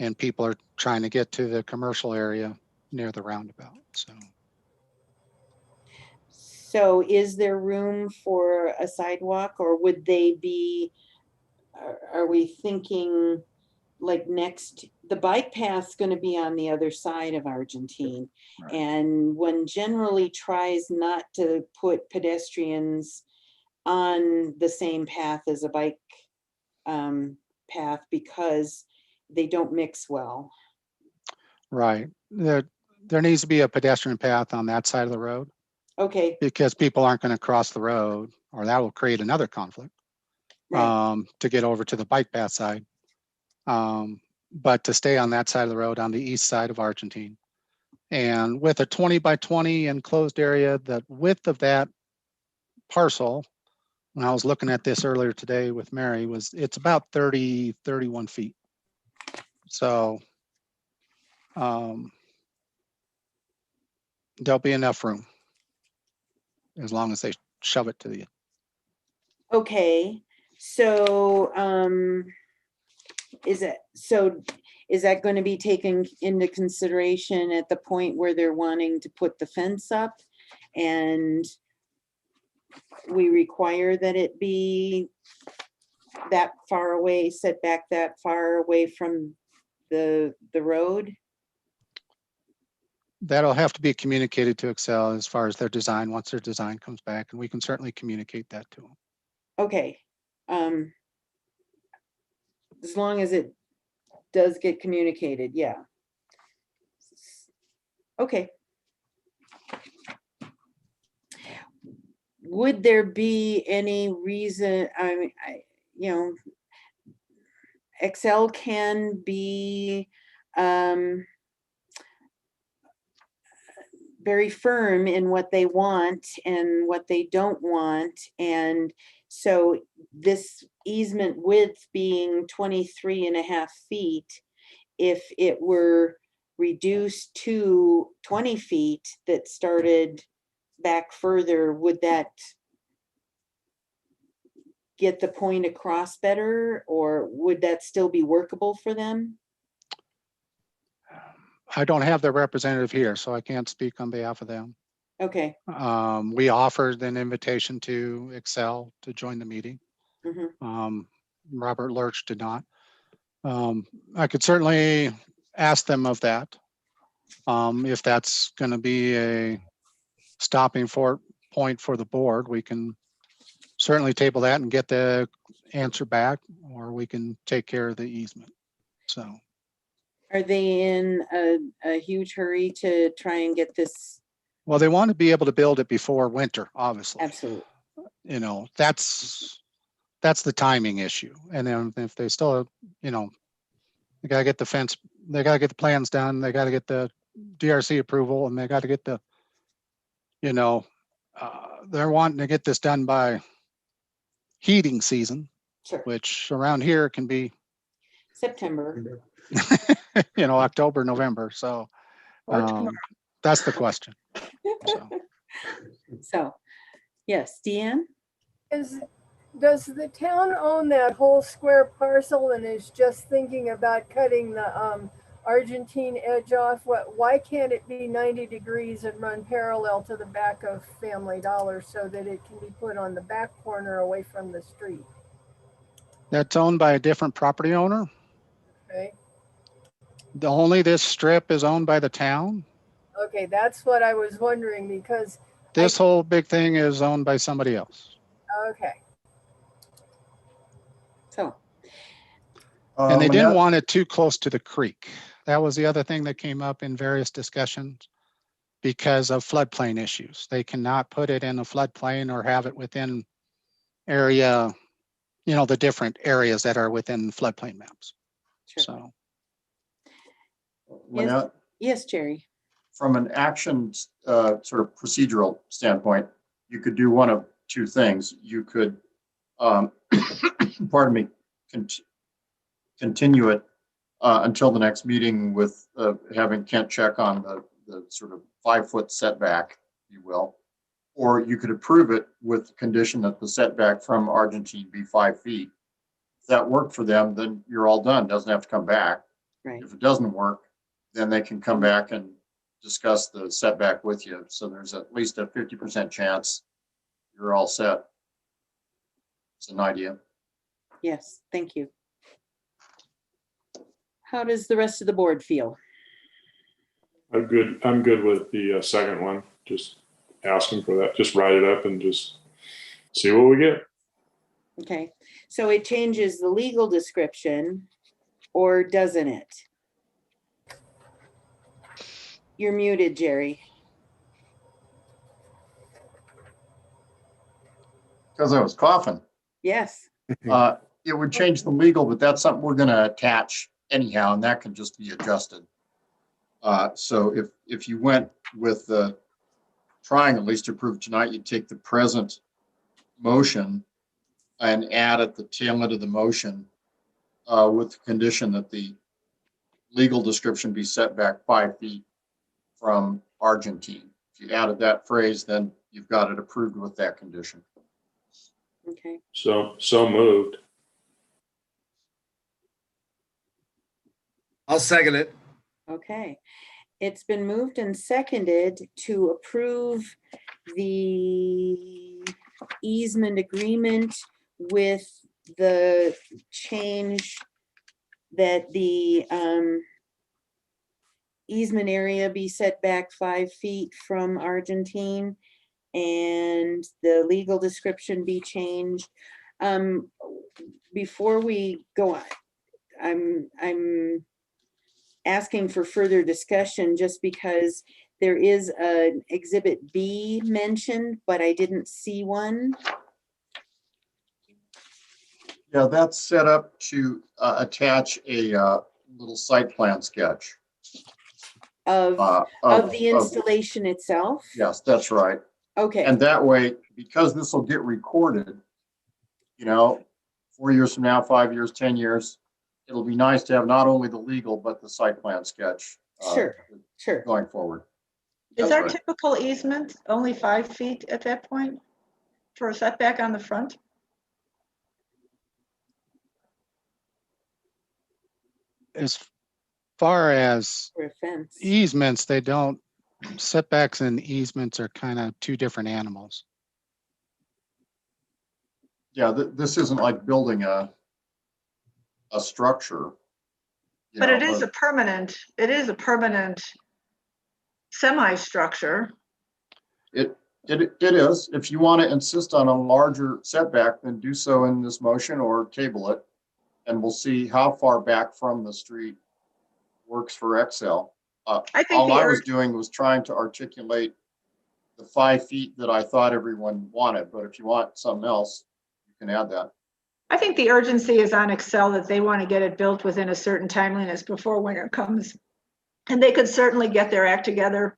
and people are trying to get to the commercial area near the roundabout. So is there room for a sidewalk, or would they be, are we thinking like the bike path's gonna be on the other side of Argentine. Right. And one generally tries not to put pedestrians on the same path as a bike path because they don't mix well. Right. There needs to be a pedestrian path on that side of the road Okay, because people aren't going to cross the road, or that will create another conflict right, to get over to the bike path side. But to stay on that side of the road on the east side of Argentine. And with a 20 by 20 enclosed area, the width of that parcel, when I was looking at this earlier today with Mary, it's about 31 feet. So there'll be enough room as long as they shove it to you. okay. So is that going to be taken into consideration at the point where they're wanting to put the fence up? And we require that it be that far away, set back that far away from the road? That'll have to be communicated to Excel as far as their design, once their design comes back, and we can certainly communicate that to them. Okay. As long as it does get communicated, yeah. Okay. Would there be any reason, Excel can be very firm in what they want and what they don't want. And so this easement width being 23.5 feet, if it were reduced to 20 feet that started back further, would that get the point across better, or would that still be workable for them? I don't have their representative here, so I can't speak on behalf of them. Okay. We offered an invitation to Excel to join the meeting. Mhm. Robert Lurch did not. I could certainly ask them of that. If that's going to be a stopping point for the board, we can certainly table that and get the answer back, or we can take care of the easement. So. Are they in a huge hurry to try and get this? Well, they want to be able to build it before winter, obviously. Absolutely. That's the timing issue. And then if they still, they got to get the fence, they got to get the plans done, they got to get the DRC approval, and they got to get the, they're wanting to get this done by heating season, Sure. which around here can be September. October, November. So that's the question. So. So, yes, Deanne? Does the town own that whole square parcel and is just thinking about cutting the Argentine edge off? Why can't it be 90 degrees and run parallel to the back of Family Dollar so that it can be put on the back corner away from the street? That's owned by a different property owner. Okay. Only this strip is owned by the town. Okay, that's what I was wondering because This whole big thing is owned by somebody else. okay. So. And they didn't want it too close to the creek. That was the other thing that came up in various discussions because of floodplain issues. They cannot put it in a floodplain or have it within area, the different areas that are within floodplain maps. Sure. So. Yes, Jerry. From an action sort of procedural standpoint, you could do one of two things. You could, pardon me, continue it until the next meeting with having Kent check on the sort of 5-foot setback, if you will, or you could approve it with the condition that the setback from Argentine be 5 feet. If that worked for them, then you're all done. Doesn't have to come back. Right. If it doesn't work, then they can come back and discuss the setback with you. So there's at least a 50% chance you're all set. It's an idea. Yes, thank you. How does the rest of the board feel? I'm good with the second one. Just asking for that. Just write it up and just see what we get. Okay, so it changes the legal description, or doesn't it? You're muted, Jerry. Because I was coughing. Yes. It would change the legal, but that's something we're going to attach anyhow, and that can just be adjusted. So if you went with trying at least to approve tonight, you'd take the present motion and add at the tail end of the motion with the condition that the legal description be set back 5 feet from Argentine. If you added that phrase, then you've got it approved with that condition. Okay. So moved. I'll second it. Okay. It's been moved and seconded to approve the easement agreement with the change that the easement area be set back 5 feet from Argentine and the legal description be changed. Before we go on, I'm asking for further discussion just because there is an exhibit B mentioned, but I didn't see one. Yeah, that's set up to attach a little site plan sketch. Of the installation itself? Yes, that's right. Okay. And that way, because this will get recorded, 4 years from now, 5 years, 10 years, it'll be nice to have not only the legal, but the site plan sketch. Sure. Going forward. Is That's our right. typical easement only 5 feet at that point for a setback on the front? As far as For a fence. easements, they don't, setbacks and easements are kind of two different animals. Yeah, this isn't like building a structure. But it is a permanent semi-structure. It is. If you want to insist on a larger setback, then do so in this motion or table it. And we'll see how far back from the street works for Excel. All I was doing was trying to articulate the 5 feet that I thought everyone wanted. But if you want something else, you can add that. I think the urgency is on Excel that they want to get it built within a certain timeliness before winter comes. And they could certainly get their act together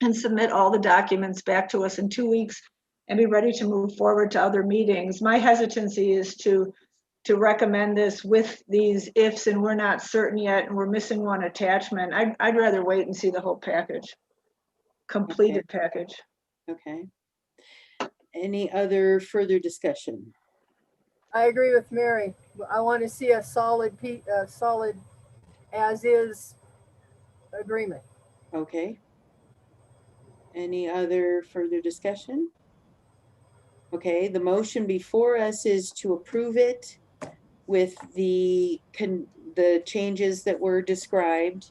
and submit all the documents back to us in 2 weeks and be ready to move forward to other meetings. My hesitancy is to to recommend this with these ifs and we're not certain yet and we're missing one attachment, I'd rather wait and see the whole package, completed package. Okay. Any other further discussion? I agree with Mary. I want to see a solid solid as is agreement. Okay. Any other further discussion? Okay, the motion before us is to approve it with the changes that were described.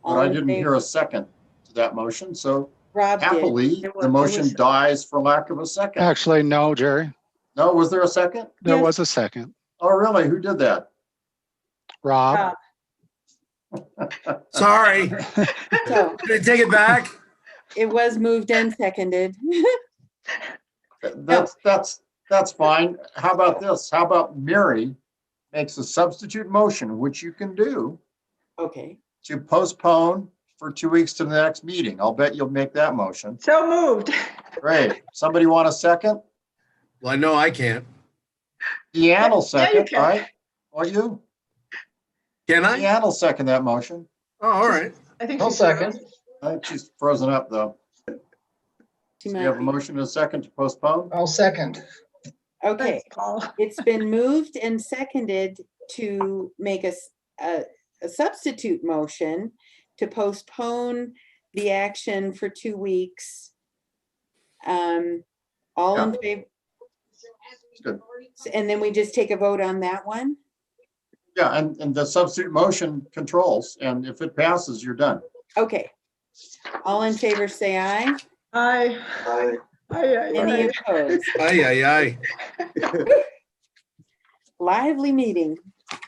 But I didn't hear a second to that motion, so Rob did. happily, the motion dies for lack of a second. Actually, no, Jerry, No, was there a second? there Yes. was a second. Oh, really? Who did that? Rob, Sorry. So Can I take it back? it was moved and seconded. That's fine. How about this? How about Mary makes a substitute motion, which you can do, Okay, to postpone for 2 weeks to the next meeting. I'll bet you'll make that motion. So moved. Great. Somebody want a second? Well, I know I can't. Deanne will Yeah, you second, can. right? Or you? Can I? Deanne will second that motion. Oh, all right. I think I'll she's second. I think she's frozen up though. she So might you have a be. motion and a second to postpone? I'll second. Okay, Thanks, Paul. it's been moved and seconded to make a substitute motion to postpone the action for 2 weeks. All in favor, Good. and then we just take a vote on that one? Yeah, and the substitute motion controls, and if it passes, you're done. Okay. All in favor, say aye. Aye. Any opposed? Aye, aye, aye. Lively meeting.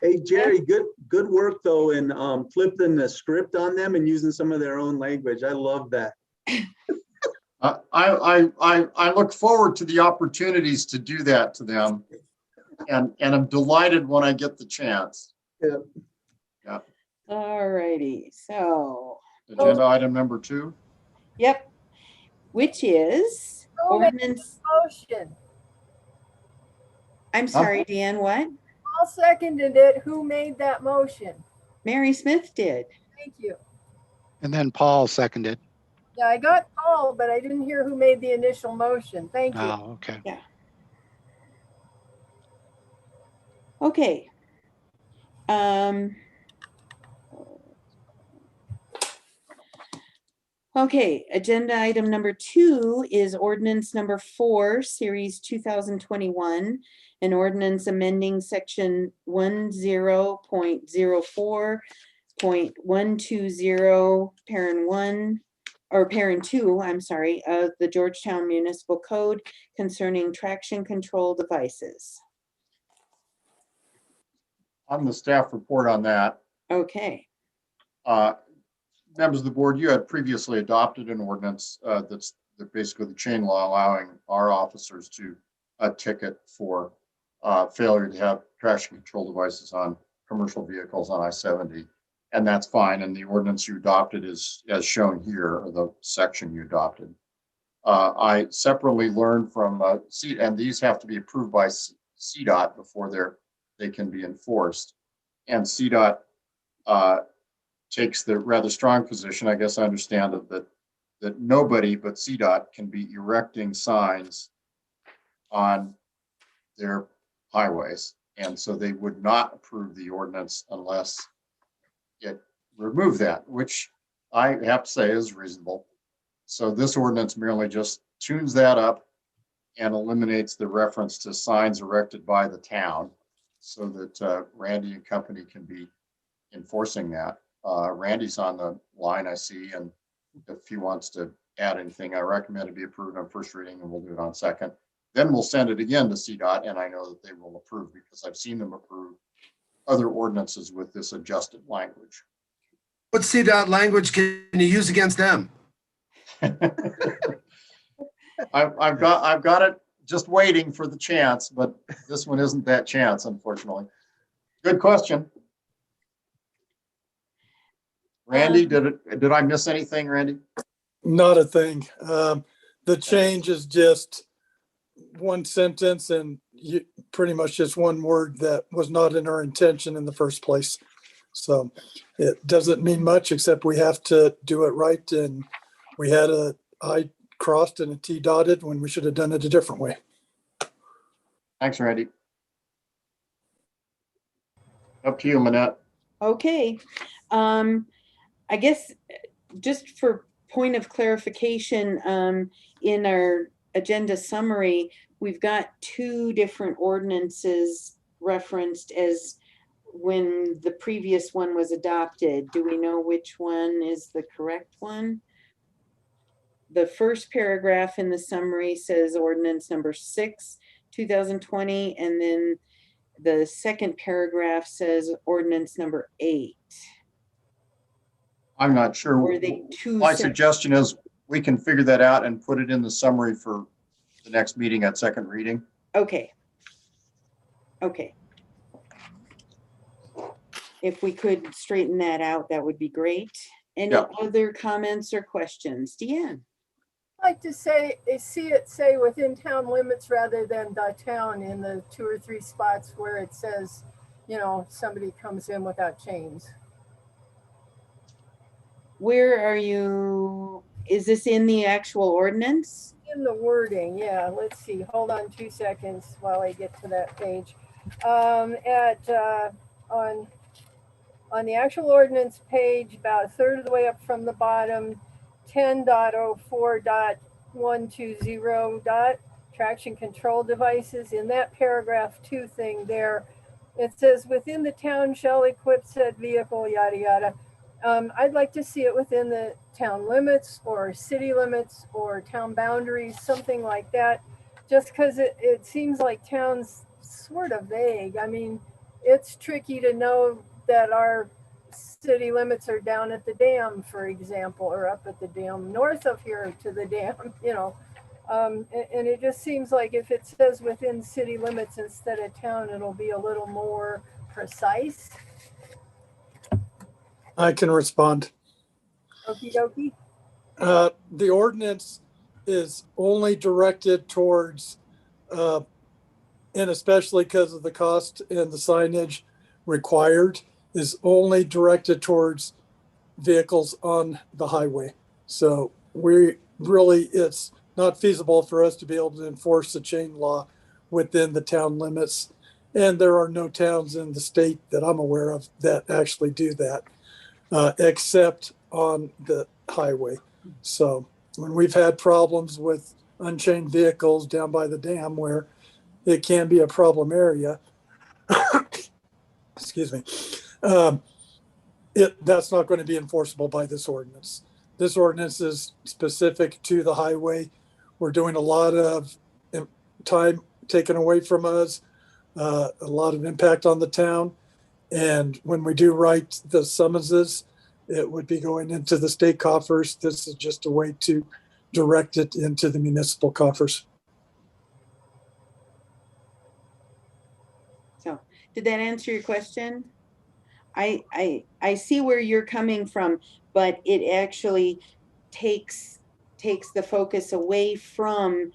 Hey, Jerry, good work though in flipping the script on them and using some of their own language. I love that. I look forward to the opportunities to do that to them. And I'm delighted when I get the chance. Yeah. All righty, so, Agenda item number 2. yep. Which is Who made ordinance, the motion? I'm sorry, Deanne, what? Paul seconded it. Who made that motion? Mary Smith did. Thank you. and then Paul seconded. Yeah, I got Paul, but I didn't hear who made the initial motion. Thank you. Oh, okay. Okay. Okay, agenda item number 2 is ordinance number 4, series 2021, an ordinance amending section 10.04.120, parent 1, or parent 2, I'm sorry, of the Georgetown Municipal Code concerning traction control devices. On the staff report on that, Okay, members of the board, you had previously adopted an ordinance that's basically the chain law allowing our officers to ticket for failure to have traction control devices on commercial vehicles on I-70. And that's fine. And the ordinance you adopted is as shown here, or the section you adopted. I separately learned from and these have to be approved by CDOT before they can be enforced. And CDOT takes the rather strong position, I guess I understand it, that nobody but CDOT can be erecting signs on their highways. And so they would not approve the ordinance unless it removed that, which I have to say is reasonable. So this ordinance merely just tunes that up and eliminates the reference to signs erected by the town so that Randy and company can be enforcing that. Randy's on the line, I see, and if he wants to add anything, I recommend it be approved on first reading, and we'll do it on second. Then we'll send it again to CDOT, and I know that they will approve because I've seen them approve other ordinances with this adjusted language. What CDOT language can you use against them? I've got it just waiting for the chance, but this one isn't that chance, unfortunately. Good question. Randy, did I miss anything, Randy? Not a thing. The change is just one sentence, and pretty much just one word that was not in our intention in the first place. So it doesn't mean much, except we have to do it right. And we had a I crossed and a T dotted when we should have done it a different way. Thanks, Randy. Up to you, Manette. Okay. I guess just for point of clarification, in our agenda summary, we've got two different ordinances referenced as when the previous one was adopted. Do we know which one is the correct one? The first paragraph in the summary says ordinance number 6, 2020, and then the second paragraph says ordinance number 8. I'm not sure. Or are they two My separate? suggestion is we can figure that out and put it in the summary for the next meeting at second reading. Okay. Okay. If we could straighten that out, that would be great. Any Yeah. other comments or questions? Deanne? I'd like to see it say within town limits rather than the town in the 2 or 3 spots where it says, you know, somebody comes in without chains. Where are you? Is this in the actual ordinance? In the wording, yeah, let's see, hold on 2 seconds while I get to that page. On the actual ordinance page, about a third of the way up from the bottom, 10.04.120. Traction control devices. In that paragraph 2 thing there, it says within the town shall equip said vehicle, yada, yada. I'd like to see it within the town limits or city limits or town boundaries, something like that. Just because it seems like town's sort of vague. I mean, it's tricky to know that our city limits are down at the dam, for example, or up at the dam, north of here to the dam, you know. And it just seems like if it says within city limits instead of town, it'll be a little more precise. I can respond. Okie dokie. The ordinance is only directed towards, and especially because of the cost and the signage required, is only directed towards vehicles on the highway. So it's not feasible for us to be able to enforce the chain law within the town limits. And there are no towns in the state that I'm aware of that actually do that, except on the highway. So when we've had problems with unchained vehicles down by the dam where it can be a problem area, excuse me, that's not going to be enforceable by this ordinance. This ordinance is specific to the highway. We're doing a lot of time taken away from us, a lot of impact on the town. And when we do write the summonses, it would be going into the state coffers. This is just a way to direct it into the municipal coffers. So did that answer your question? I see where you're coming from, but it actually takes the focus away from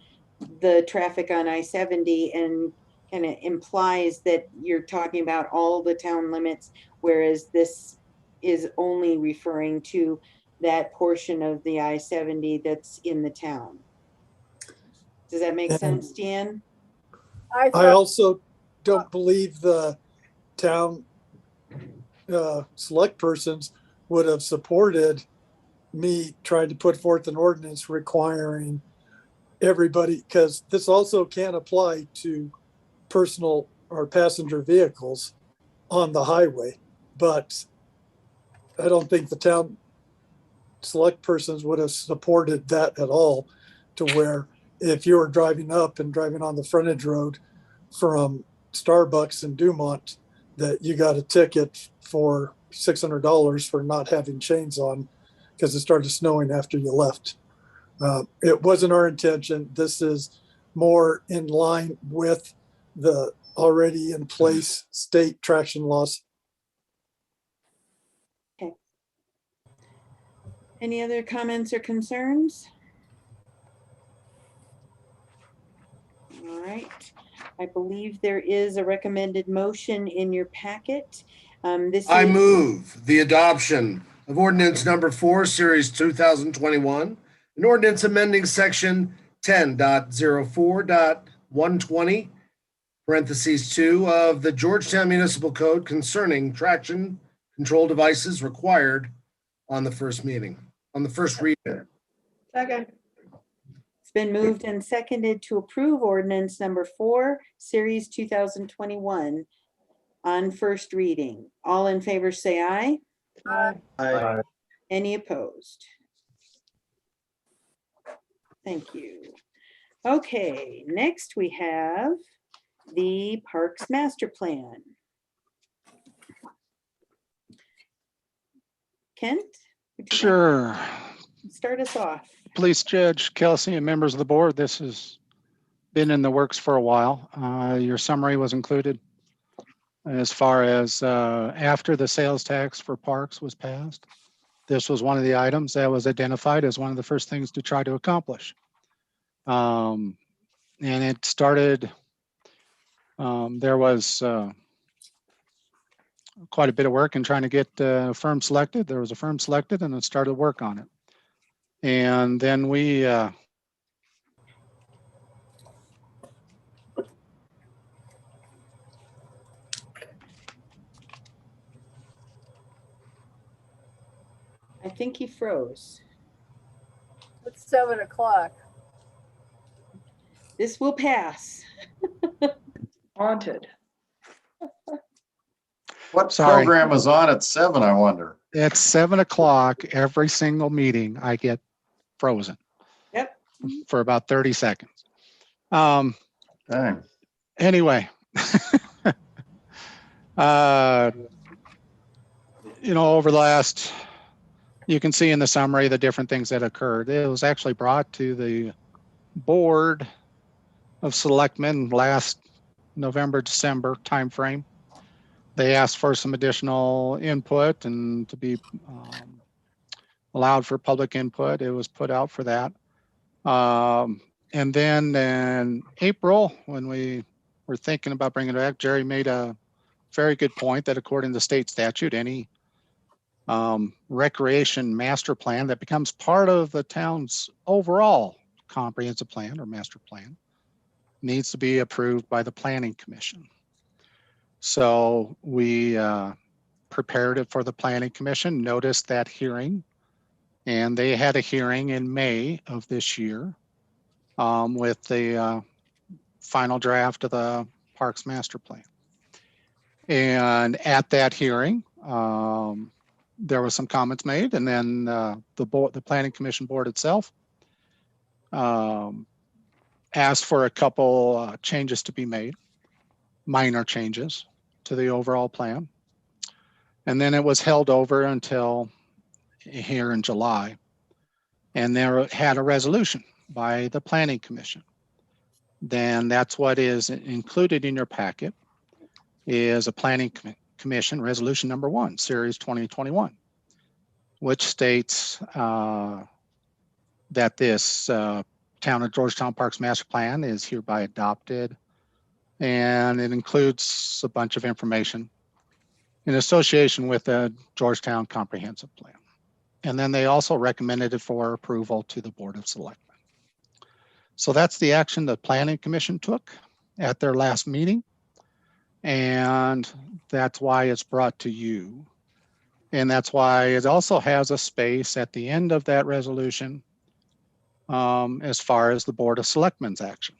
the traffic on I-70 and kind of implies that you're talking about all the town limits, whereas this is only referring to that portion of the I-70 that's in the town. Does that make sense, Deanne? I also don't believe the town select persons would have supported me trying to put forth an ordinance requiring everybody, because this also can apply to personal or passenger vehicles on the highway. But I don't think the town select persons would have supported that at all, to where if you were driving up and driving on the frontage road from Starbucks in Dumont, that you got a ticket for $600 for not having chains on because it started snowing after you left. It wasn't our intention. This is more in line with the already in place state traction laws. Okay. Any other comments or concerns? All right. I believe there is a recommended motion in your packet. This I is, move the adoption of ordinance number 4, series 2021, an ordinance amending section 10.04.120, parentheses 2 of the Georgetown Municipal Code concerning traction control devices required on the first reading. Second. it's been moved and seconded to approve ordinance number 4, series 2021 on first reading. All in favor say aye. Aye. Any opposed? Thank you. Okay, next we have the Parks Master Plan. Kent? would you like Sure. to start us off. Police Judge Kelsey and members of the board, this has been in the works for a while. Your summary was included as far as after the sales tax for parks was passed. This was one of the items that was identified as one of the first things to try to accomplish. And it started, there was quite a bit of work in trying to get a firm selected. There was a firm selected and it started work on it. And then we I think he froze. It's 7 o'clock. This will pass. Haunted. What Sorry. program is on at 7, I wonder? at 7 o'clock, every single meeting, I get frozen. Yep. For about 30 seconds. Dang. Anyway, over the last, you can see in the summary the different things that occurred. It was actually brought to the Board of Selectmen last November, December timeframe. They asked for some additional input and to be allowed for public input. It was put out for that. And then in April, when we were thinking about bringing it back, Jerry made a very good point that according to state statute, any recreation master plan that becomes part of the town's overall comprehensive plan or master plan needs to be approved by the Planning Commission. So we prepared it for the Planning Commission, noticed that hearing, and they had a hearing in May of this year with the final draft of the Parks Master Plan. And at that hearing, there was some comments made, and then the Planning Commission board itself asked for a couple changes to be made, minor changes to the overall plan. And then it was held over until here in July. And there had a resolution by the Planning Commission. Then that's what is included in your packet is a Planning Commission resolution number 1, series 2021, which states that this Town of Georgetown Parks Master Plan is hereby adopted, and it includes a bunch of information in association with the Georgetown Comprehensive Plan. And then they also recommended it for approval to the Board of Selectmen. So that's the action the Planning Commission took at their last meeting. And that's why it's brought to you. And that's why it also has a space at the end of that resolution as far as the Board of Selectmen's action.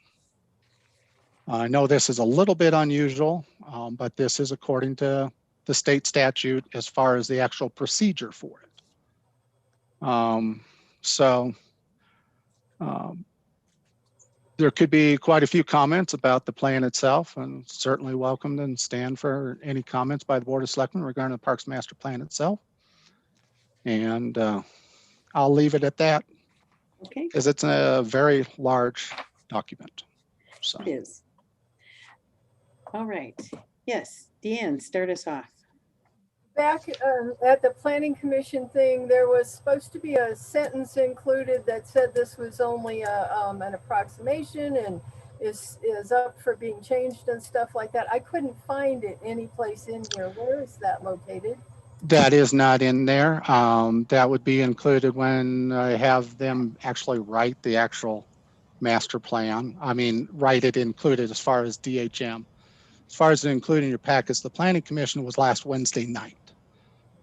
I know this is a little bit unusual, but this is according to the state statute as far as the actual procedure for it. There could be quite a few comments about the plan itself, and certainly welcomed and stand for any comments by the Board of Selectmen regarding the Parks Master Plan itself. And I'll leave it at that. Okay. Because it's a very large document. So. It is. All right. Yes, Deanne, start us off. Back at the Planning Commission thing, there was supposed to be a sentence included that said this was only an approximation and is up for being changed and stuff like that. I couldn't find it any place in here. Where is that located? That is not in there. That would be included when I have them actually write the actual master plan. I mean, write it included as far as DHM. As far as including your packets, the Planning Commission was last Wednesday night.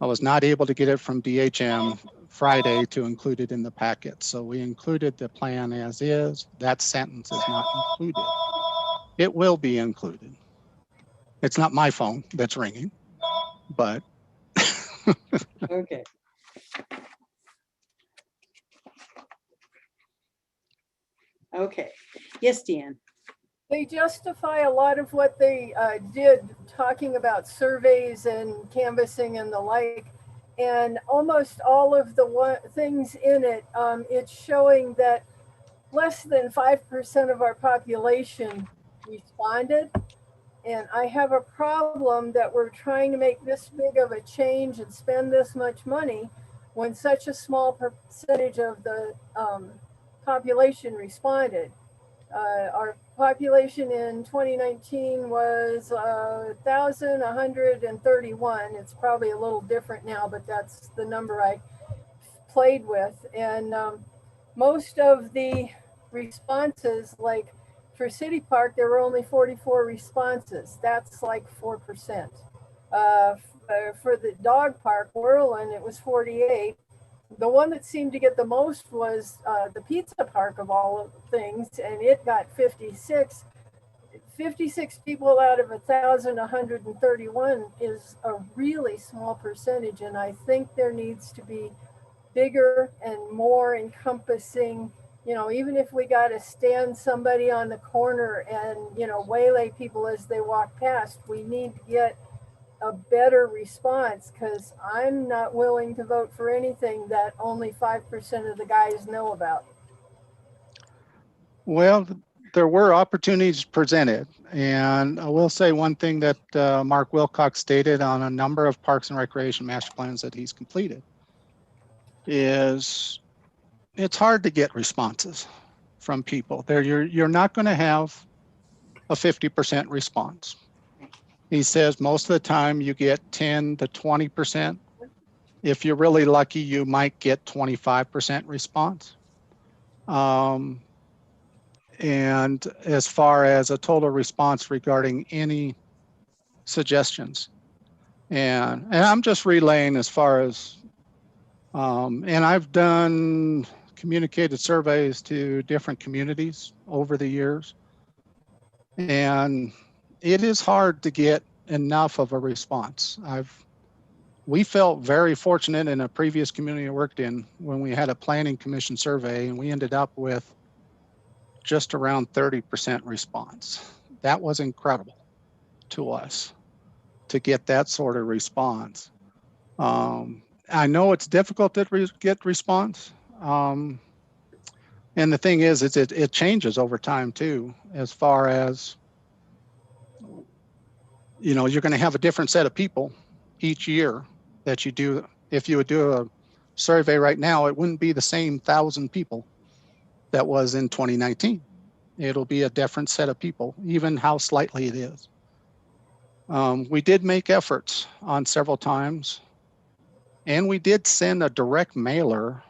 I was not able to get it from DHM Friday to include it in the packet. So we included the plan as is. That sentence is not included. It will be included. It's not my phone that's ringing, but. Okay. Okay. Yes, Deanne. They justify a lot of what they did, talking about surveys and canvassing and the like. And almost all of the things in it, it's showing that less than 5% of our population responded. And I have a problem that we're trying to make this big of a change and spend this much money when such a small percentage of the population responded. Our population in 2019 was 1,131. It's probably a little different now, but that's the number I played with. And most of the responses, like for City Park, there were only 44 responses. That's like 4%. For the dog park, Whirlin, it was 48. The one that seemed to get the most was the pizza park of all things, and it got 56. 56 people out of 1,131 is a really small percentage, and I think there needs to be bigger and more encompassing, even if we got to stand somebody on the corner and, waylay people as they walk past, we need to get a better response, because I'm not willing to vote for anything that only 5% of the guys know about. Well, there were opportunities presented. And I will say one thing that Mark Wilcox stated on a number of parks and recreation master plans that he's completed is it's hard to get responses from people. You're not going to have a 50% response. He says most of the time you get 10 to 20%. If you're really lucky, you might get 25% response. And as far as a total response regarding any suggestions. And I'm just relaying as far as, and I've done communicated surveys to different communities over the years. And it is hard to get enough of a response. We felt very fortunate in a previous community I worked in when we had a planning commission survey, and we ended up with just around 30% response. That was incredible to us to get that sort of response. I know it's difficult to get response. And the thing is it changes over time too, as far as, you're going to have a different set of people each year that you do. If you would do a survey right now, it wouldn't be the same 1,000 people that was in 2019. It'll be a different set of people, even how slightly it is. We did make efforts on several times, and we did send a direct mailer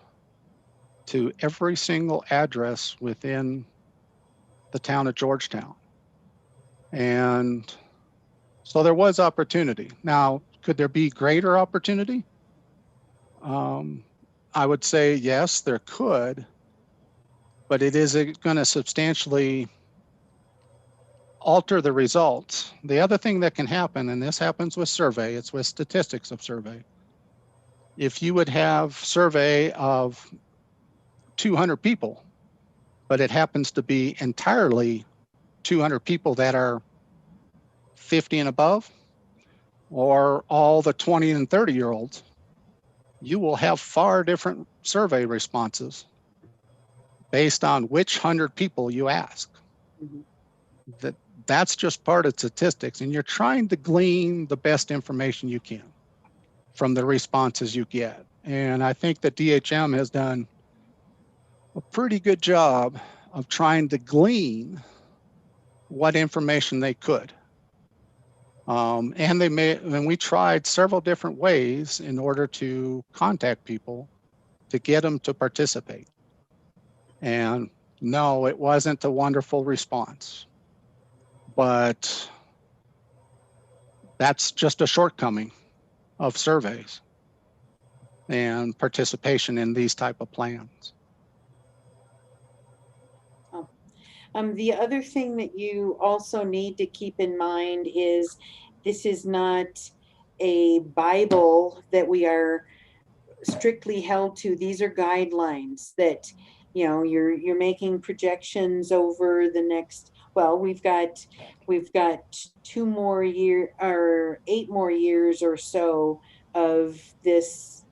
to every single address within the town of Georgetown. And so there was opportunity. Now, could there be greater opportunity? I would say yes, there could, but it is going to substantially alter the results. The other thing that can happen, and this happens with survey, it's with statistics of survey. If you would have survey of 200 people, but it happens to be entirely 200 people that are 50 and above, or all the 20 and 30-year-olds, you will have far different survey responses based on which 100 people you ask. Mm-hmm. That's just part of statistics, and you're trying to glean the best information you can from the responses you get. And I think that DHM has done a pretty good job of trying to glean what information they could. And we tried several different ways in order to contact people to get them to participate. And no, it wasn't a wonderful response, but that's just a shortcoming of surveys and participation in these type of plans. The other thing that you also need to keep in mind is this is not a Bible that we are strictly held to. These are guidelines that, you know, you're making projections over the next, well, we've got 8 more years or so of this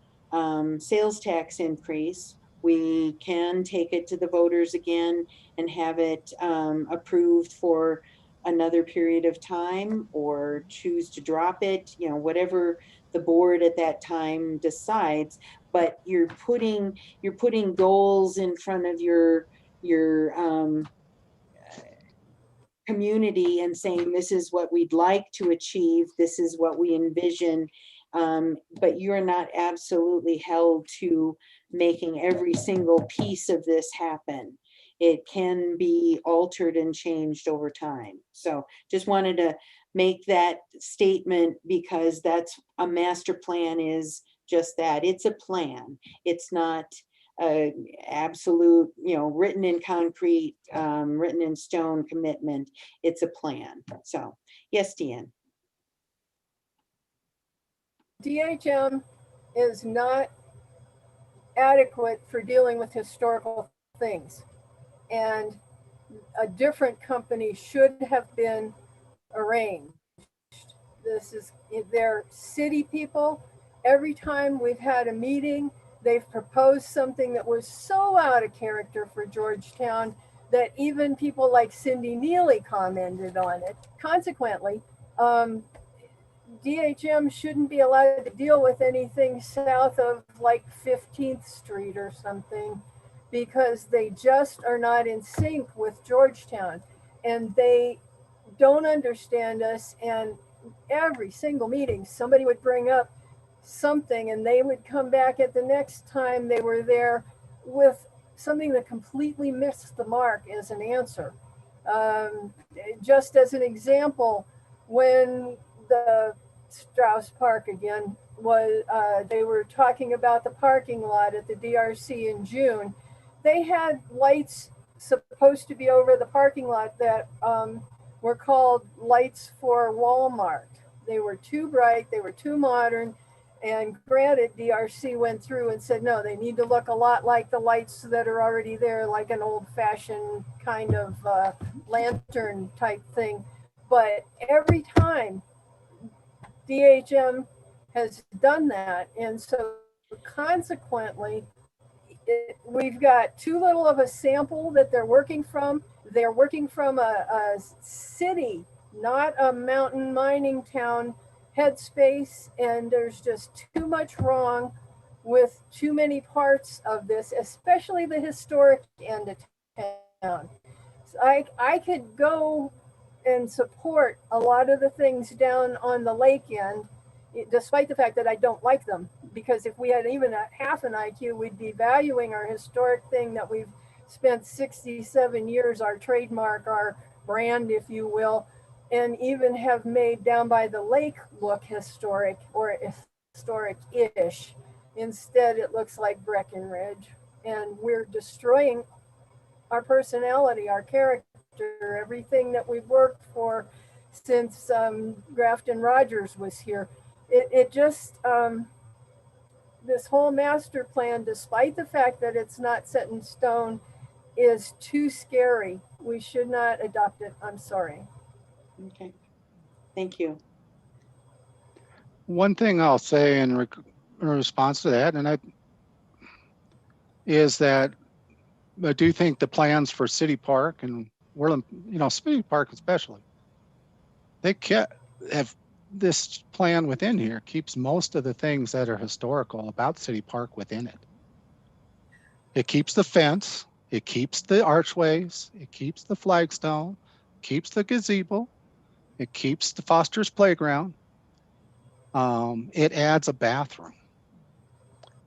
sales tax increase. We can take it to the voters again and have it approved for another period of time, or choose to drop it, you know, whatever the board at that time decides. But you're putting goals in front of your community and saying, this is what we'd like to achieve, this is what we envision, but you're not absolutely held to making every single piece of this happen. It can be altered and changed over time. So just wanted to make that statement, because that's a master plan, is just that. It's a plan. It's not absolute, you know, written in concrete, written in stone commitment. It's a plan. So yes, Deanne. DHM is not adequate for dealing with historical things. And a different company should have been arranged. This is, they're city people. Every time we've had a meeting, they've proposed something that was so out of character for Georgetown that even people like Cindy Neely commented on it. Consequently, DHM shouldn't be allowed to deal with anything south of like 15th Street or something, because they just are not in sync with Georgetown, and they don't understand us. And every single meeting, somebody would bring up something, and they would come back at the next time they were there with something that completely missed the mark as an answer. Just as an example, when the Strauss Park again was, they were talking about the parking lot at the DRC in June. They had lights supposed to be over the parking lot that were called lights for Walmart. They were too bright, they were too modern, and granted, DRC went through and said, no, they need to look a lot like the lights that are already there, like an old-fashioned kind of lantern type thing. But every time DHM has done that, and so consequently, we've got too little of a sample that they're working from. They're working from a city, not a mountain mining town headspace, and there's just too much wrong with too many parts of this, especially the historic end of town. So I could go and support a lot of the things down on the lake end, despite the fact that I don't like them, because if we had even a half an IQ, we'd be valuing our historic thing that we've spent 67 years, our trademark, our brand, if you will, and even have made down by the lake look historic, or historic-ish. Instead, it looks like Breckenridge, and we're destroying our personality, our character, everything that we've worked for since Grafton Rogers was here. It just, this whole master plan, despite the fact that it's not set in stone, is too scary. We should not adopt it. I'm sorry. Okay, thank you. One thing I'll say in response to that, is that I do think the plans for City Park and Worland, City Park especially, they have this plan within here keeps most of the things that are historical about City Park within it. It keeps the fence, it keeps the archways, it keeps the flagstone, keeps the gazebo. It keeps the Foster's playground. It adds a bathroom.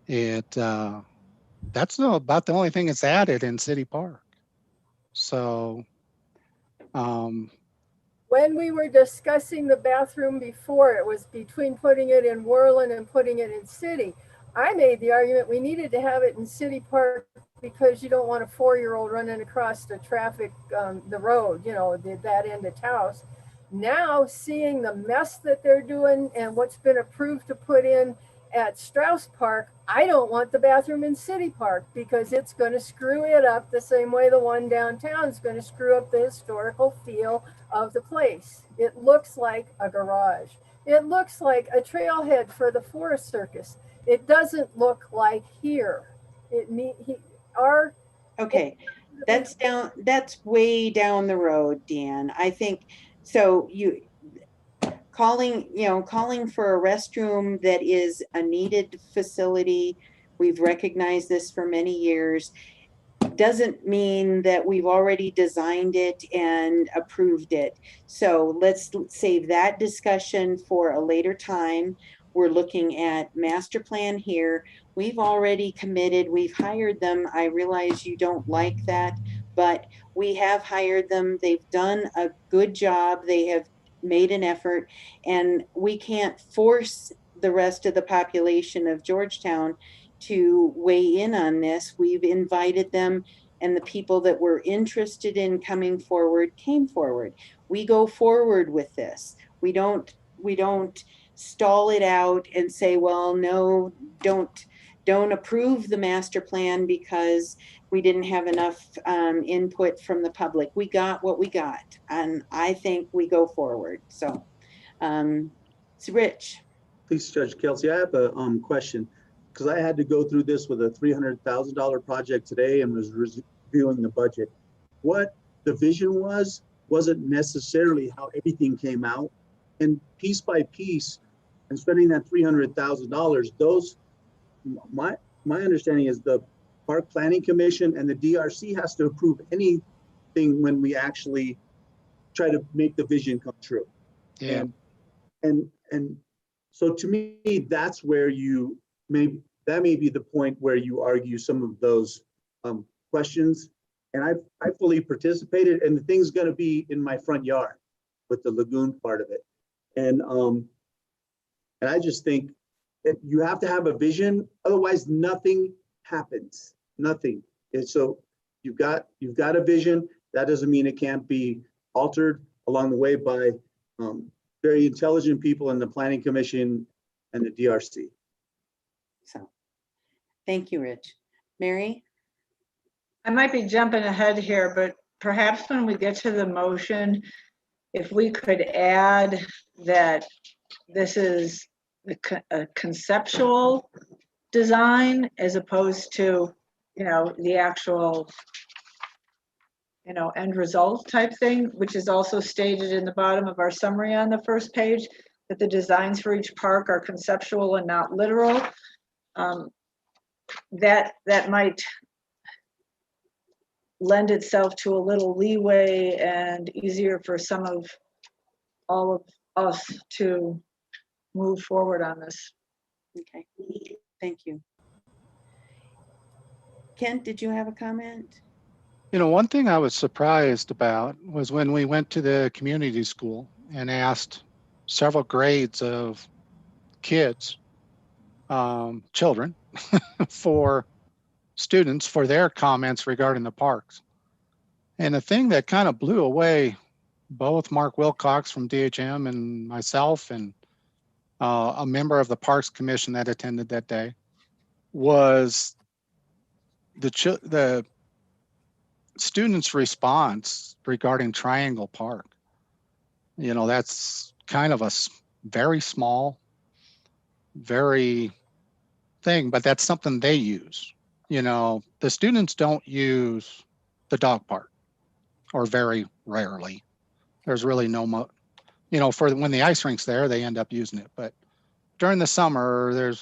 That's about the only thing it's added in City Park. So, When we were discussing the bathroom before, it was between putting it in Worland and putting it in city. I made the argument we needed to have it in City Park because you don't want a 4-year-old running across the traffic, the road, that end of Taos. Now, seeing the mess that they're doing and what's been approved to put in at Strauss Park, I don't want the bathroom in City Park because it's going to screw it up the same way the one downtown is going to screw up the historical feel of the place. It looks like a garage. It looks like a trailhead for the Forest Circus. It doesn't look like here. Okay, that's way down the road, Dan. I think, so calling for a restroom that is a needed facility. We've recognized this for many years. Doesn't mean that we've already designed it and approved it. So let's save that discussion for a later time. We're looking at master plan here. We've already committed, we've hired them. I realize you don't like that, but we have hired them. They've done a good job. They have made an effort, and we can't force the rest of the population of Georgetown to weigh in on this. We've invited them, and the people that were interested in coming forward came forward. We go forward with this. We don't stall it out and say, well, no, don't approve the master plan because we didn't have enough input from the public. We got what we got, and I think we go forward. So, it's Rich. Please, Judge Kelsey, I have a question, because I had to go through this with a $300,000 project today and was reviewing the budget. What the vision wasn't necessarily how everything came out, and piece by piece, and spending that $300,000. Those, my understanding is the Park Planning Commission and the DRC has to approve anything when we actually try to make the vision come true. Yeah. And so to me, that's where that may be the point where you argue some of those questions. And I fully participated, and the thing's going to be in my front yard with the lagoon part of it. And I just think that you have to have a vision, otherwise nothing happens. Nothing. And so you've got a vision. That doesn't mean it can't be altered along the way by very intelligent people in the Planning Commission and the DRC. So, thank you, Rich. Mary? I might be jumping ahead here, but perhaps when we get to the motion, if we could add that this is a conceptual design as opposed to, the actual, end result type thing, which is also stated in the bottom of our summary on the first page, that the designs for each park are conceptual and not literal. That might lend itself to a little leeway and easier for all of us to move forward on this. Okay, thank you. Kent, did you have a comment? One thing I was surprised about was when we went to the community school and asked several grades of kids, children, for students for their comments regarding the parks. And the thing that kind of blew away both Mark Wilcox from DHM and myself and a member of the Parks Commission that attended that day was the students' response regarding Triangle Park. That's kind of a very small, very thing, but that's something they use. The students don't use the dog park, or very rarely. There's really no, for when the ice rink's there, they end up using it. But during the summer,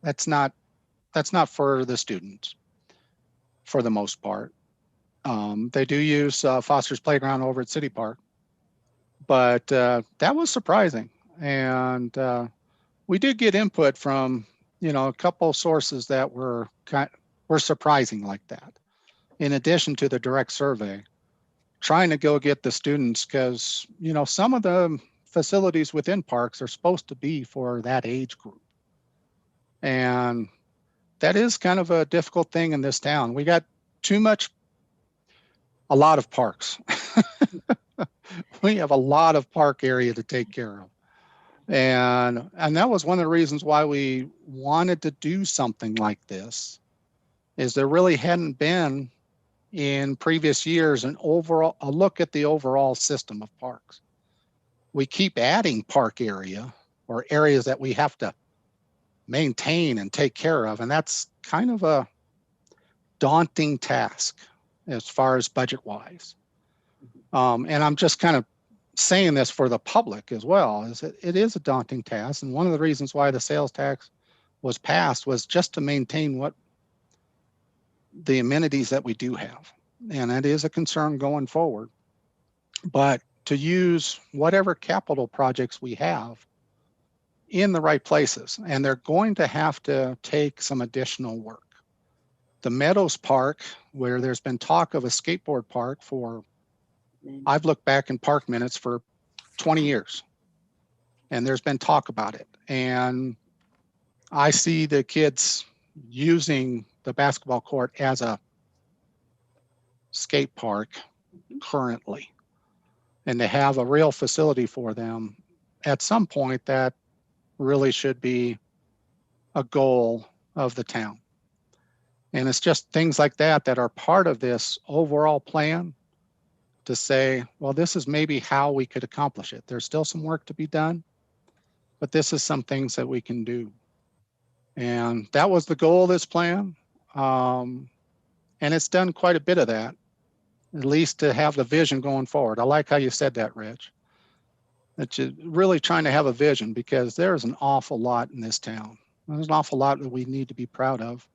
that's not for the students for the most part. They do use Foster's Playground over at City Park, but that was surprising. And we did get input from, a couple sources that were surprising like that. In addition to the direct survey, trying to go get the students, because, some of the facilities within parks are supposed to be for that age group. And that is kind of a difficult thing in this town. We got a lot of parks. We have a lot of park area to take care of. And that was one of the reasons why we wanted to do something like this, is there really hadn't been in previous years a look at the overall system of parks. We keep adding park area or areas that we have to maintain and take care of, and that's kind of a daunting task as far as budget wise. And I'm just kind of saying this for the public as well, is it is a daunting task. And one of the reasons why the sales tax was passed was just to maintain what the amenities that we do have. And that is a concern going forward. But to use whatever capital projects we have in the right places, and they're going to have to take some additional work. The Meadows Park, where there's been talk of a skateboard park I've looked back in park minutes for 20 years, and there's been talk about it. And I see the kids using the basketball court as a skate park currently, and to have a real facility for them at some point, that really should be a goal of the town. And it's just things like that that are part of this overall plan to say, well, this is maybe how we could accomplish it. There's still some work to be done, but this is some things that we can do. And that was the goal of this plan. And it's done quite a bit of that, at least to have the vision going forward. I like how you said that, Rich. That you're really trying to have a vision, because there's an awful lot in this town. There's an awful lot that we need to be proud of.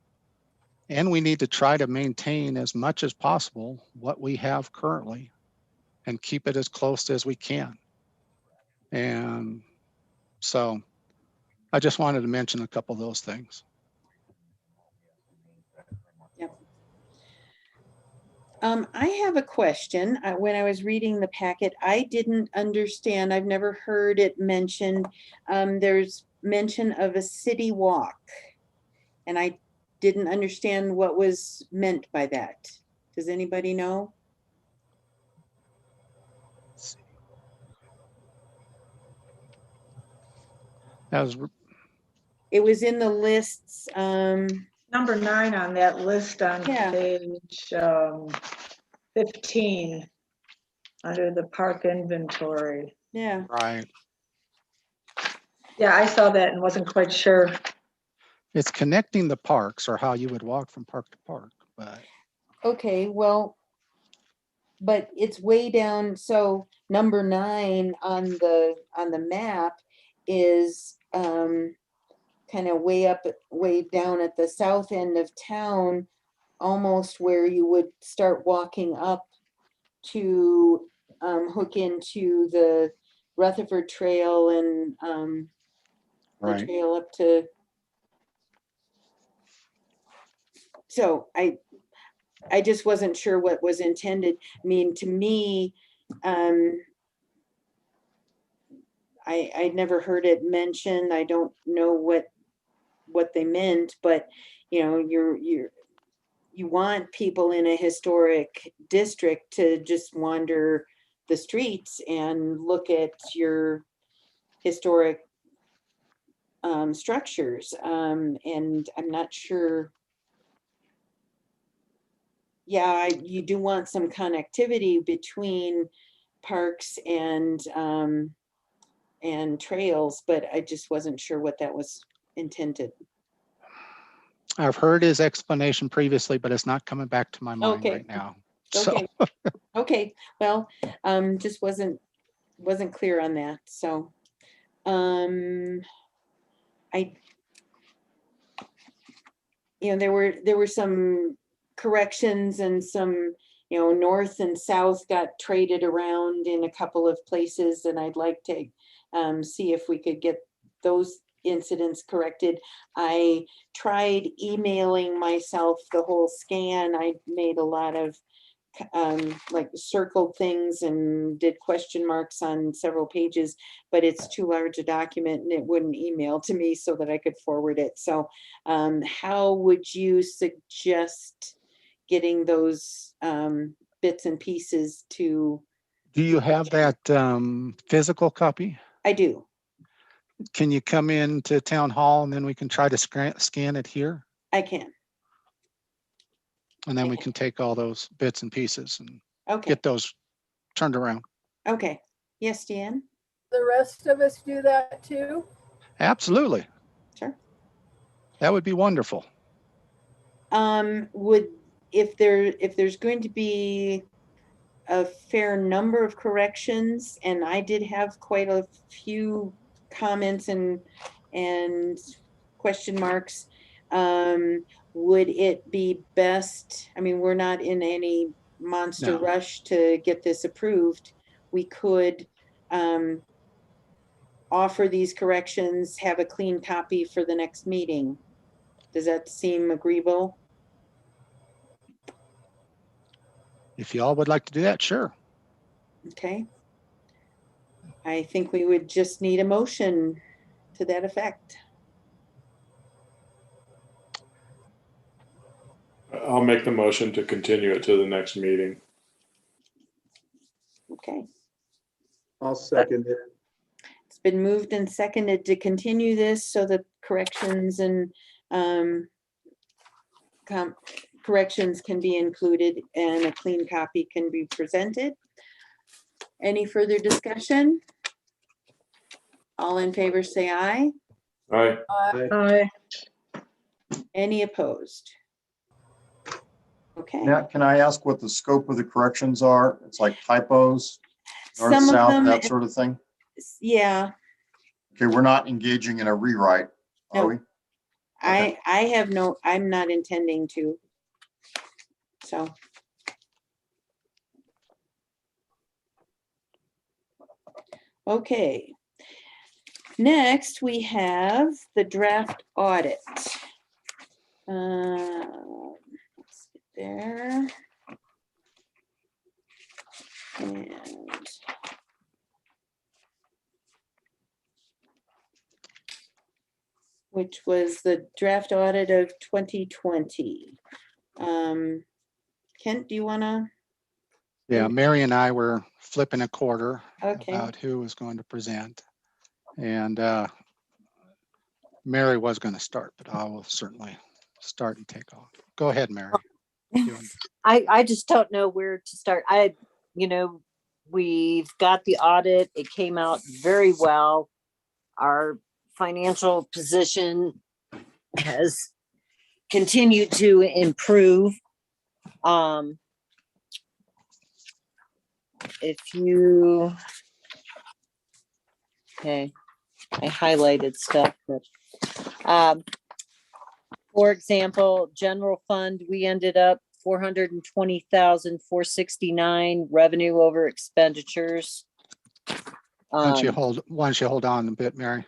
And we need to try to maintain as much as possible what we have currently and keep it as close as we can. And so I just wanted to mention a couple of those things. Yep. I have a question. When I was reading the packet, I didn't understand. I've never heard it mentioned. There's mention of a city walk, and I didn't understand what was meant by that. Does anybody know? It was in the lists. Number 9 on that list on Yeah. page 15 under the park inventory. Yeah. Right. Yeah, I saw that and wasn't quite sure. It's connecting the parks, or how you would walk from park to park, but. Okay, well, but it's way down. So number 9 on the map is kind of way down at the south end of town, almost where you would start walking up to hook into the Rutherford Trail and the Right. trail up to. So I just wasn't sure what was intended. I mean, to me, I'd never heard it mentioned. I don't know what they meant, but you want people in a historic district to just wander the streets and look at your historic structures. And I'm not sure. Yeah, you do want some connectivity between parks and trails, but I just wasn't sure what that was intended. I've heard his explanation previously, but it's not coming back to my mind Okay. right now. Okay. So. Okay. Well, just wasn't clear on that. So, there were some corrections and some north and south got traded around in a couple of places, and I'd like to see if we could get those incidents corrected. I tried emailing myself the whole scan. I made a lot of like circled things and did question marks on several pages, but it's too large a document and it wouldn't email to me so that I could forward it. So how would you suggest getting those bits and pieces to? Do you have that physical copy? I do. Can you come in to town hall and then we can try to scan it here? I can. And then we can take all those bits and pieces and Okay. get those turned around. Okay. Yes, Deanne? The rest of us do that too? Absolutely. Sure. That would be wonderful. If there's going to be a fair number of corrections, and I did have quite a few comments and question marks, would it be best, I mean, we're not in any monster No. rush to get this approved. We could offer these corrections, have a clean copy for the next meeting. Does that seem agreeable? If y'all would like to do that, sure. Okay. I think we would just need a motion to that effect. I'll make the motion to continue it to the next meeting. Okay. I'll second it. It's been moved and seconded to continue this so that corrections and corrections can be included and a clean copy can be presented. Any further discussion? All in favor say aye. Aye. Aye. Any opposed? Okay. Matt, can I ask what the scope of the corrections are? It's like typos, north, Some of south, them, that sort of thing? yeah. Okay, we're not engaging in a rewrite, are No. we? I'm not intending to. So. Okay. Next, we have the draft audit. Let's get there. And which was the draft audit of 2020. Kent, do you want to? Yeah, Mary and I were flipping a quarter Okay. about who was going to present. And Mary was going to start, but I will certainly start and take off. Go ahead, Mary. I just don't know where to start. We've got the audit. It came out very well. Our financial position has continued to improve. Okay, I highlighted stuff, but for example, general fund, we ended up 420,469 revenue over expenditures. Why don't you hold on a bit, Mary?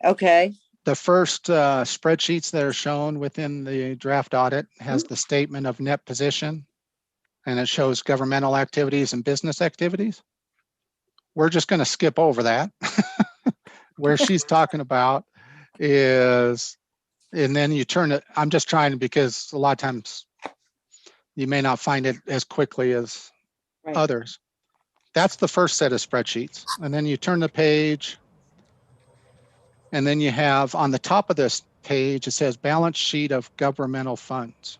Okay. The first spreadsheets that are shown within the draft audit has the statement of net position, and it shows governmental activities and business activities. We're just going to skip over that. Where she's talking about is, and then you turn it, I'm just trying, because a lot of times you may not find it as quickly as others. That's the first set of spreadsheets. And then you turn the page, and then you have on the top of this page, it says balance sheet of governmental funds.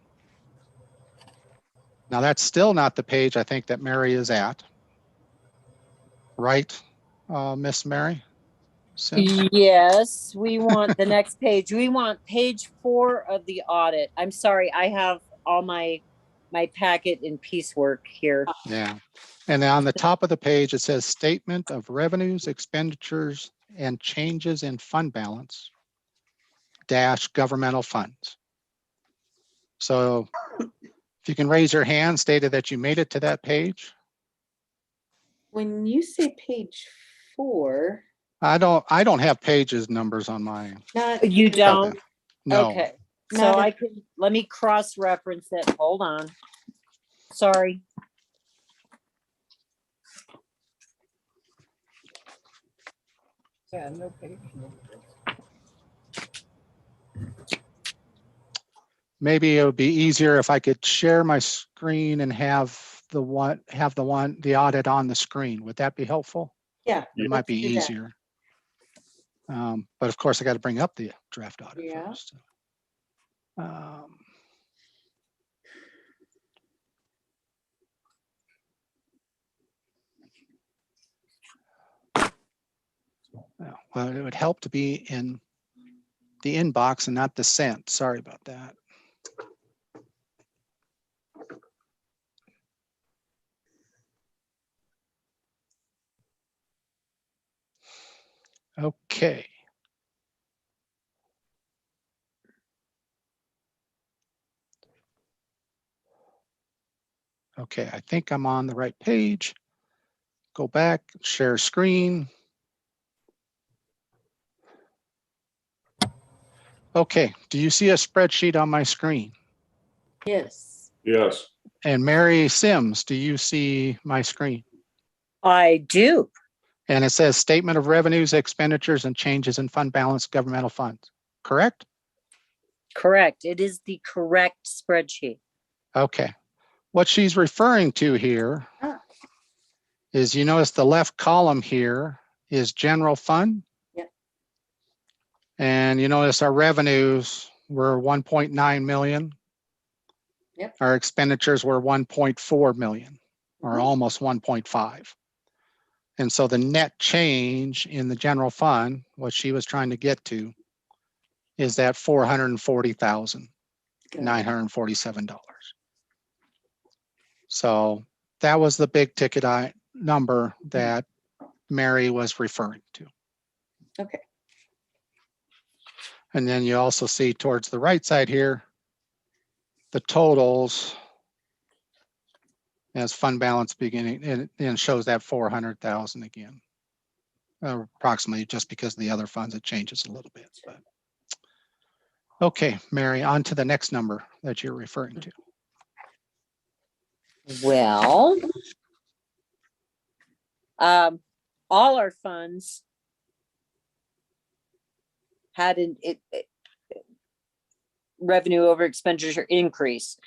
Now that's still not the page I think that Mary is at. Right, Miss Mary? Yes, we want the next page. We want page 4 of the audit. I'm sorry, I have all my packet in piecework here. Yeah. And on the top of the page, it says statement of revenues, expenditures, and changes in fund balance - governmental funds. So If you can raise your hand, stated that you made it to that page. When you say page 4, I don't have pages numbers on my. not You don't? No. Okay, so Not I can, let me cross-reference it. Hold on. Sorry. Yeah, no page. Maybe it would be easier if I could share my screen and have the audit on the screen. Would that be helpful? Yeah. It might be let's do that. easier. But of course, I got to bring up the draft audit Yeah. first. Well, it would help to be in the inbox and not the sent. Sorry about that. Okay. Okay, I think I'm on the right page. Go back, share screen. Okay, do you see a spreadsheet on my screen? Yes. Yes. And Mary Sims, do you see my screen? I do. And it says statement of revenues, expenditures, and changes in fund balance governmental funds, correct? Correct. It is the correct spreadsheet. Okay. What she's referring to here is, you notice the left column here is general fund. Yep. And you notice our revenues were 1.9 million. Yep. Our expenditures were 1.4 million, or almost 1.5. And so the net change in the general fund, what she was trying to get to, is that $440,947. So that was the big ticket number that Mary was referring to. Okay. And then you also see towards the right side here, the totals as fund balance beginning, and shows that 400,000 again, approximately, just because the other funds, it changes a little bit. But okay, Mary, on to the next number that you're referring to. Well, all our funds had revenue over expenditure increase.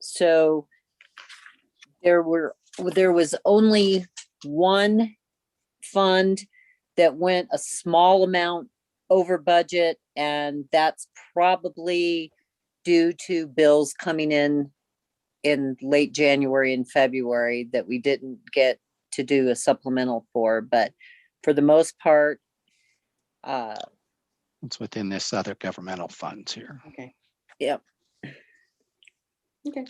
So there was only one fund that went a small amount over budget, and that's probably due to bills coming in late January and February that we didn't get to do a supplemental for. But for the most part, it's within this other governmental funds here. Okay. Yep. Okay.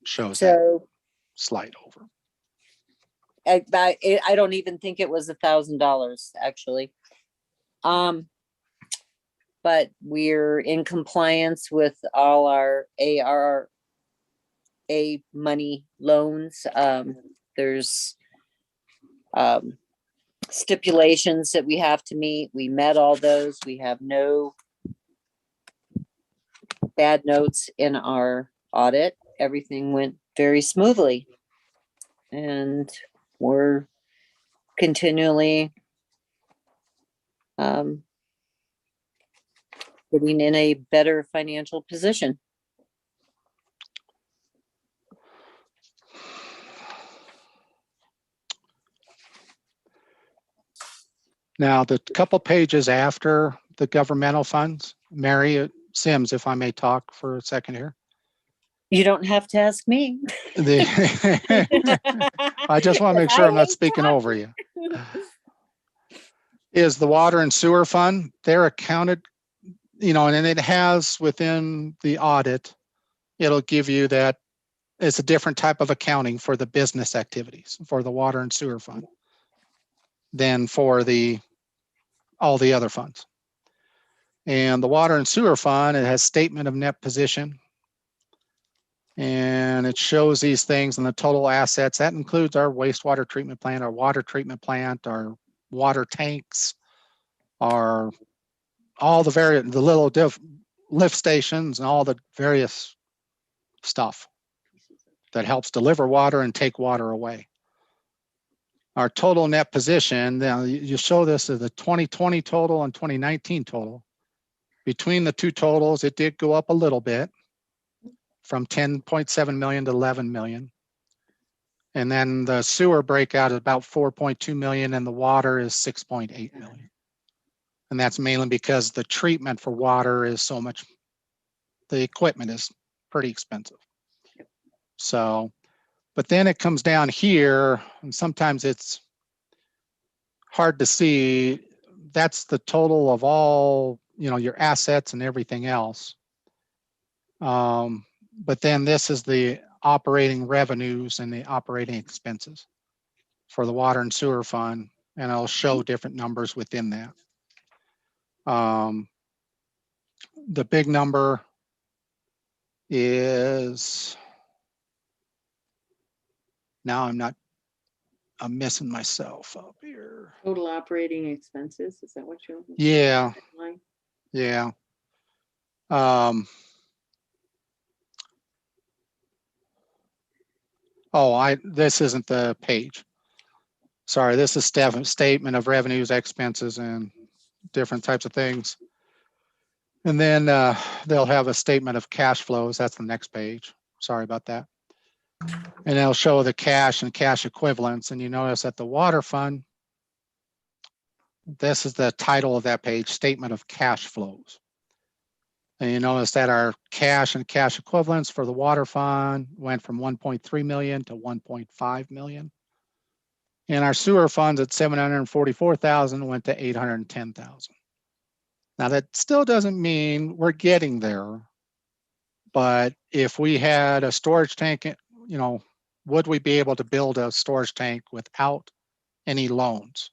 Shows So that slide over. I don't even think it was $1,000 actually. But we're in compliance with all our ARA money loans. There's stipulations that we have to meet. We met all those. We have no bad notes in our audit. Everything went very smoothly. And we're continually getting in a better financial position. Now, the couple pages after the governmental funds, Mary Sims, if I may talk for a second here. You don't have to ask me. I just want to make sure I'm not speaking over you. Is the water and sewer fund, they're accounted, and it has within the audit, it'll give you that it's a different type of accounting for the business activities for the water and sewer fund than for all the other funds. And the water and sewer fund, it has statement of net position. And it shows these things and the total assets. That includes our wastewater treatment plant, our water treatment plant, our water tanks, our all the little lift stations and all the various stuff that helps deliver water and take water away. Our total net position, now you show this as the 2020 total and 2019 total. Between the two totals, it did go up a little bit from 10.7 million to 11 million. And then the sewer breakout is about 4.2 million and the water is 6.8 million. And that's mainly because the treatment for water is so much, the equipment is pretty expensive. So, but then it comes down here and sometimes it's hard to see. That's the total of all, you know, your assets and everything else. But then this is the operating revenues and the operating expenses for the water and sewer fund, and I'll show different numbers within that. The big number is, now I'm missing myself up here. Total operating expenses, is that what you're? Yeah, yeah. This isn't the page. Sorry, this is statement of revenues, expenses, and different types of things. And then they'll have a statement of cash flows. That's the next page. Sorry about that. And it'll show the cash and cash equivalents. And you notice that the water fund, this is the title of that page, statement of cash flows. And you notice that our cash and cash equivalents for the water fund went from 1.3 million to 1.5 million. And our sewer funds at 744,000 went to 810,000. Now that still doesn't mean we're getting there, but if we had a storage tank, you know, would we be able to build a storage tank without any loans?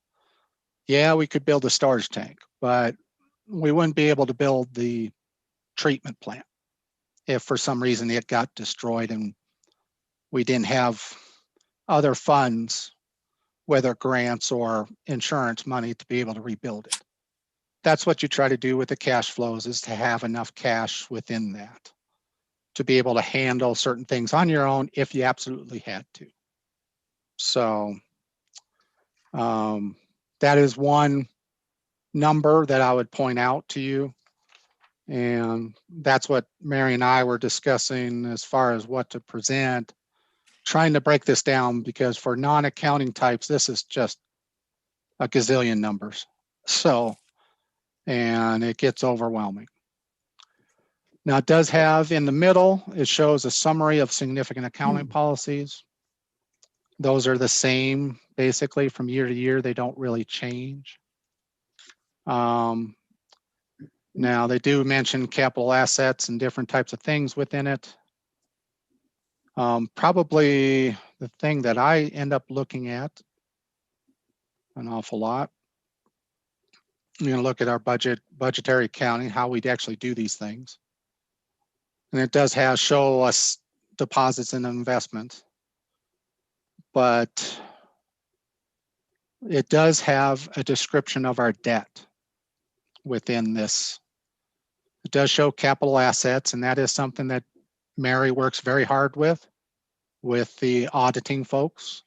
Yeah, we could build a storage tank, but we wouldn't be able to build the treatment plant if for some reason it got destroyed and we didn't have other funds, whether grants or insurance money, to be able to rebuild it. That's what you try to do with the cash flows, is to have enough cash within that to be able to handle certain things on your own if you absolutely had to. So that is one number that I would point out to you. And that's what Mary and I were discussing as far as what to present, trying to break this down, because for non-accounting types, this is just a gazillion numbers. So, and it gets overwhelming. Now it does have in the middle, it shows a summary of significant accounting policies. Those are the same basically from year to year. They don't really change. Now they do mention capital assets and different types of things within it. Probably the thing that I end up looking at an awful lot, you're gonna look at our budgetary accounting, how we'd actually do these things. And it does show us deposits and investments, but it does have a description of our debt within this. It does show capital assets, and that is something that Mary works very hard with the auditing folks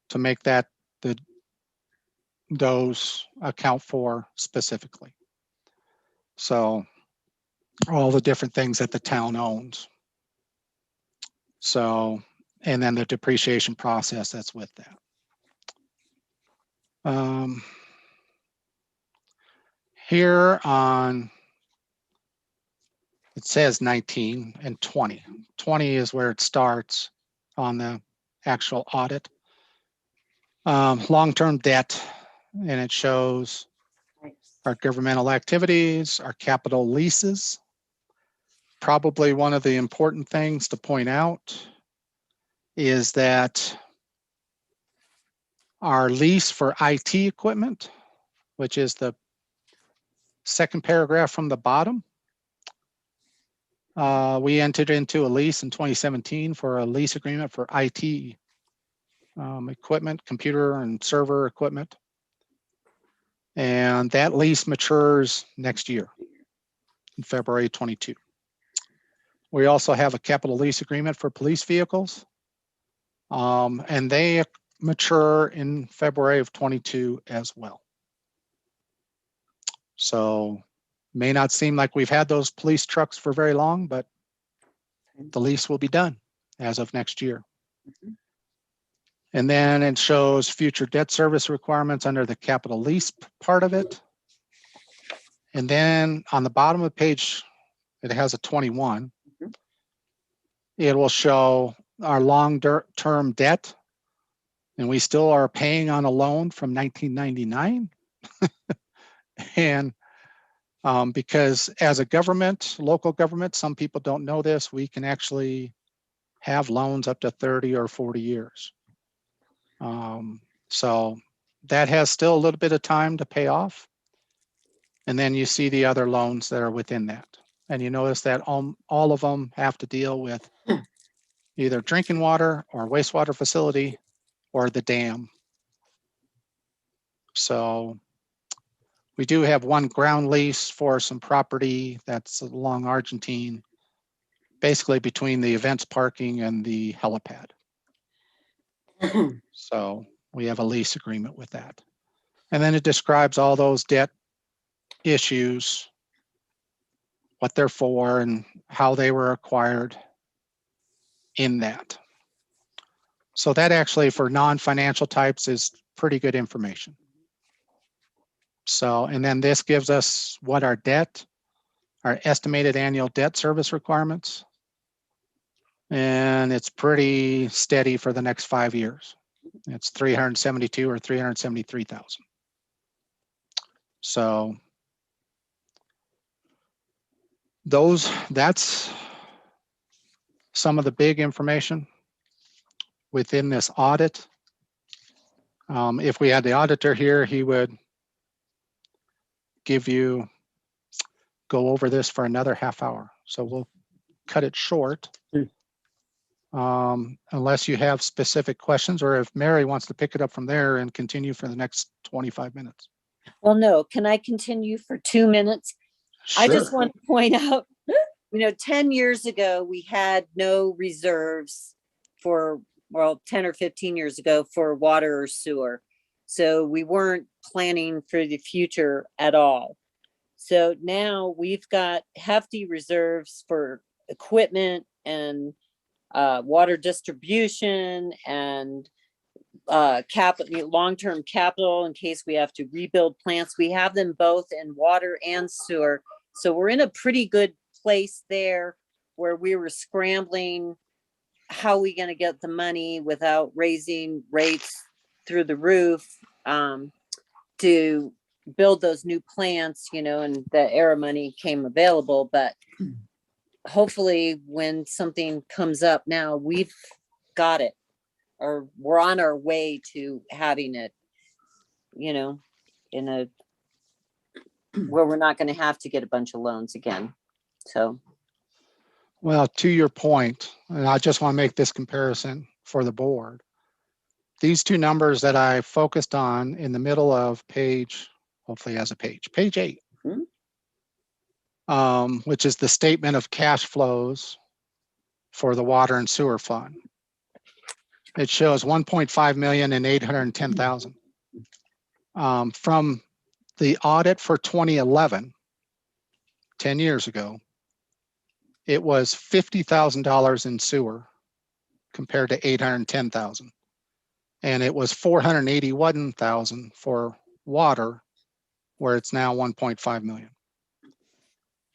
to make that those account for specifically. So all the different things that the town owns. So, and then the depreciation process that's with that. Here on, it says 19 and 20. 20 is where it starts on the actual audit. Long-term debt, and it shows our governmental activities, our capital leases. Probably one of the important things to point out is that our lease for IT equipment, which is the second paragraph from the bottom, We entered into a lease in 2017 for a lease agreement for IT equipment, computer and server equipment. And that lease matures next year in February 22. We also have a capital lease agreement for police vehicles. And they mature in February of 22 as well. So may not seem like we've had those police trucks for very long, but the lease will be done as of next year. And then it shows future debt service requirements under the capital lease part of it. And then on the bottom of the page, it has a 21. It will show our long-term debt. And we still are paying on a loan from 1999. And because as a government, local government, some people don't know this, we can actually have loans up to 30 or 40 years. So that has still a little bit of time to pay off. And then you see the other loans that are within that. And you notice that all of them have to deal with either drinking water or wastewater facility or the dam. So we do have one ground lease for some property that's along Argentine, basically between the events parking and the helipad. So we have a lease agreement with that. And then it describes all those debt issues, what they're for and how they were acquired in that. So that actually for non-financial types is pretty good information. So, and then this gives us what our estimated annual debt service requirements. And it's pretty steady for the next 5 years. It's 372 or 373,000. So that's some of the big information within this audit. If we had the auditor here, he would go over this for another half hour. So we'll cut it short. Unless you have specific questions or if Mary wants to pick it up from there and continue for the next 25 minutes. Well, no, can I continue for 2 minutes? Sure. I just want to point out, 10 years ago, we had no reserves for, 10 or 15 years ago for water or sewer. So we weren't planning for the future at all. So now we've got hefty reserves for equipment and water distribution and long-term capital in case we have to rebuild plants. We have them both in water and sewer. So we're in a pretty good place there where we were scrambling. How are we going to get the money without raising rates through the roof to build those new plants, and the ERA money came available. But hopefully when something comes up now, we've got it, or we're on our way to having it, in a where we're not going to have to get a bunch of loans again. So. Well, to your point, and I just want to make this comparison for the board. These two numbers that I focused on in the middle of page 8, which is the statement of cash flows for the water and sewer fund. It shows 1.5 million and 810,000. From the audit for 2011, 10 years ago, it was $50,000 in sewer compared to 810,000. And it was 481,000 for water, where it's now 1.5 million.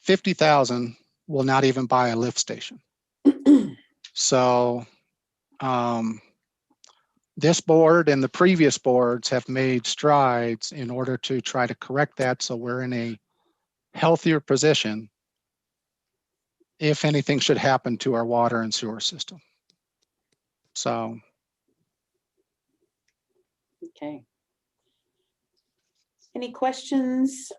50,000 will not even buy a lift station. So this board and the previous boards have made strides in order to try to correct that, so we're in a healthier position if anything should happen to our water and sewer system. So. Okay. Any questions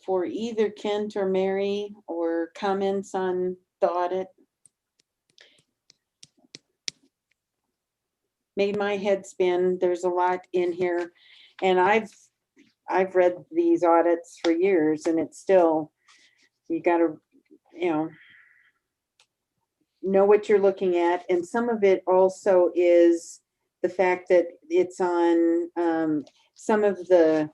for either Kent or Mary, or comments on the audit? Made my head spin. There's a lot in here. And I've read these audits for years, and it's still, you gotta, know what you're looking at. And some of it also is the fact that it's on, some of the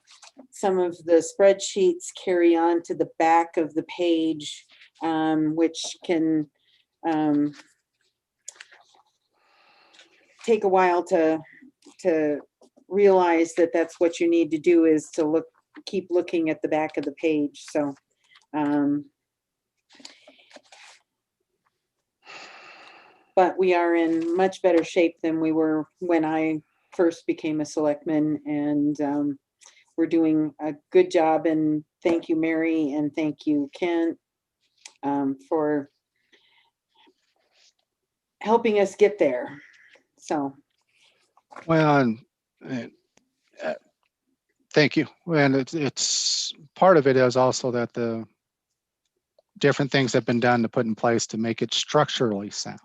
spreadsheets carry on to the back of the page, which can take a while to realize that that's what you need to do, is to keep looking at the back of the page. So but we are in much better shape than we were when I first became a selectman, and we're doing a good job. And thank you, Mary, and thank you, Kent, for helping us get there. So, Well, and, thank you. And it's part of it is also that the different things have been done to put in place to make it structurally sound.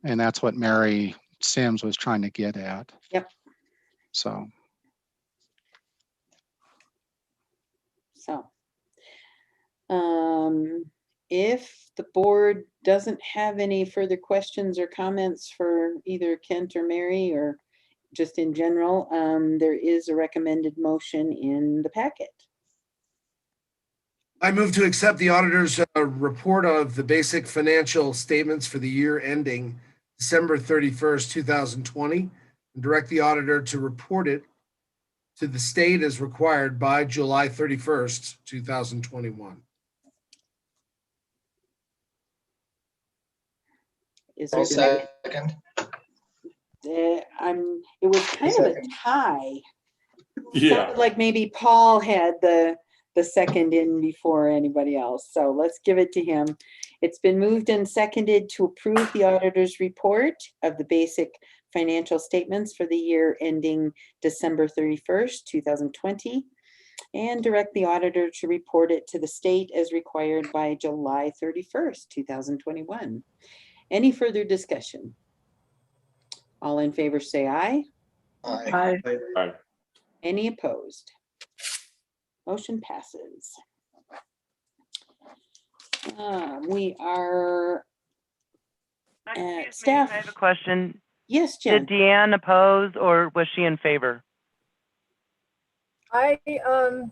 And that's what Mary Sims was trying to get at. Yep. So. If the board doesn't have any further questions or comments for either Kent or Mary, or just in general, there is a recommended motion in the packet. I move to accept the auditor's report of the basic financial statements for the year ending December 31st, 2020, and direct the auditor to report it to the state as required by July 31st, 2021. Is there I'll a second? second. It was kind of a Second. tie. Yeah. Sounded like maybe Paul had the second in before anybody else. So let's give it to him. It's been moved and seconded to approve the auditor's report of the basic financial statements for the year ending December 31st, 2020, and direct the auditor to report it to the state as required by July 31st, 2021. Any further discussion? All in favor say aye. Aye. Aye. Any opposed? Motion passes. We are at staff. I have a question. Yes, Jen. Did Deanne oppose, or was she in favor? I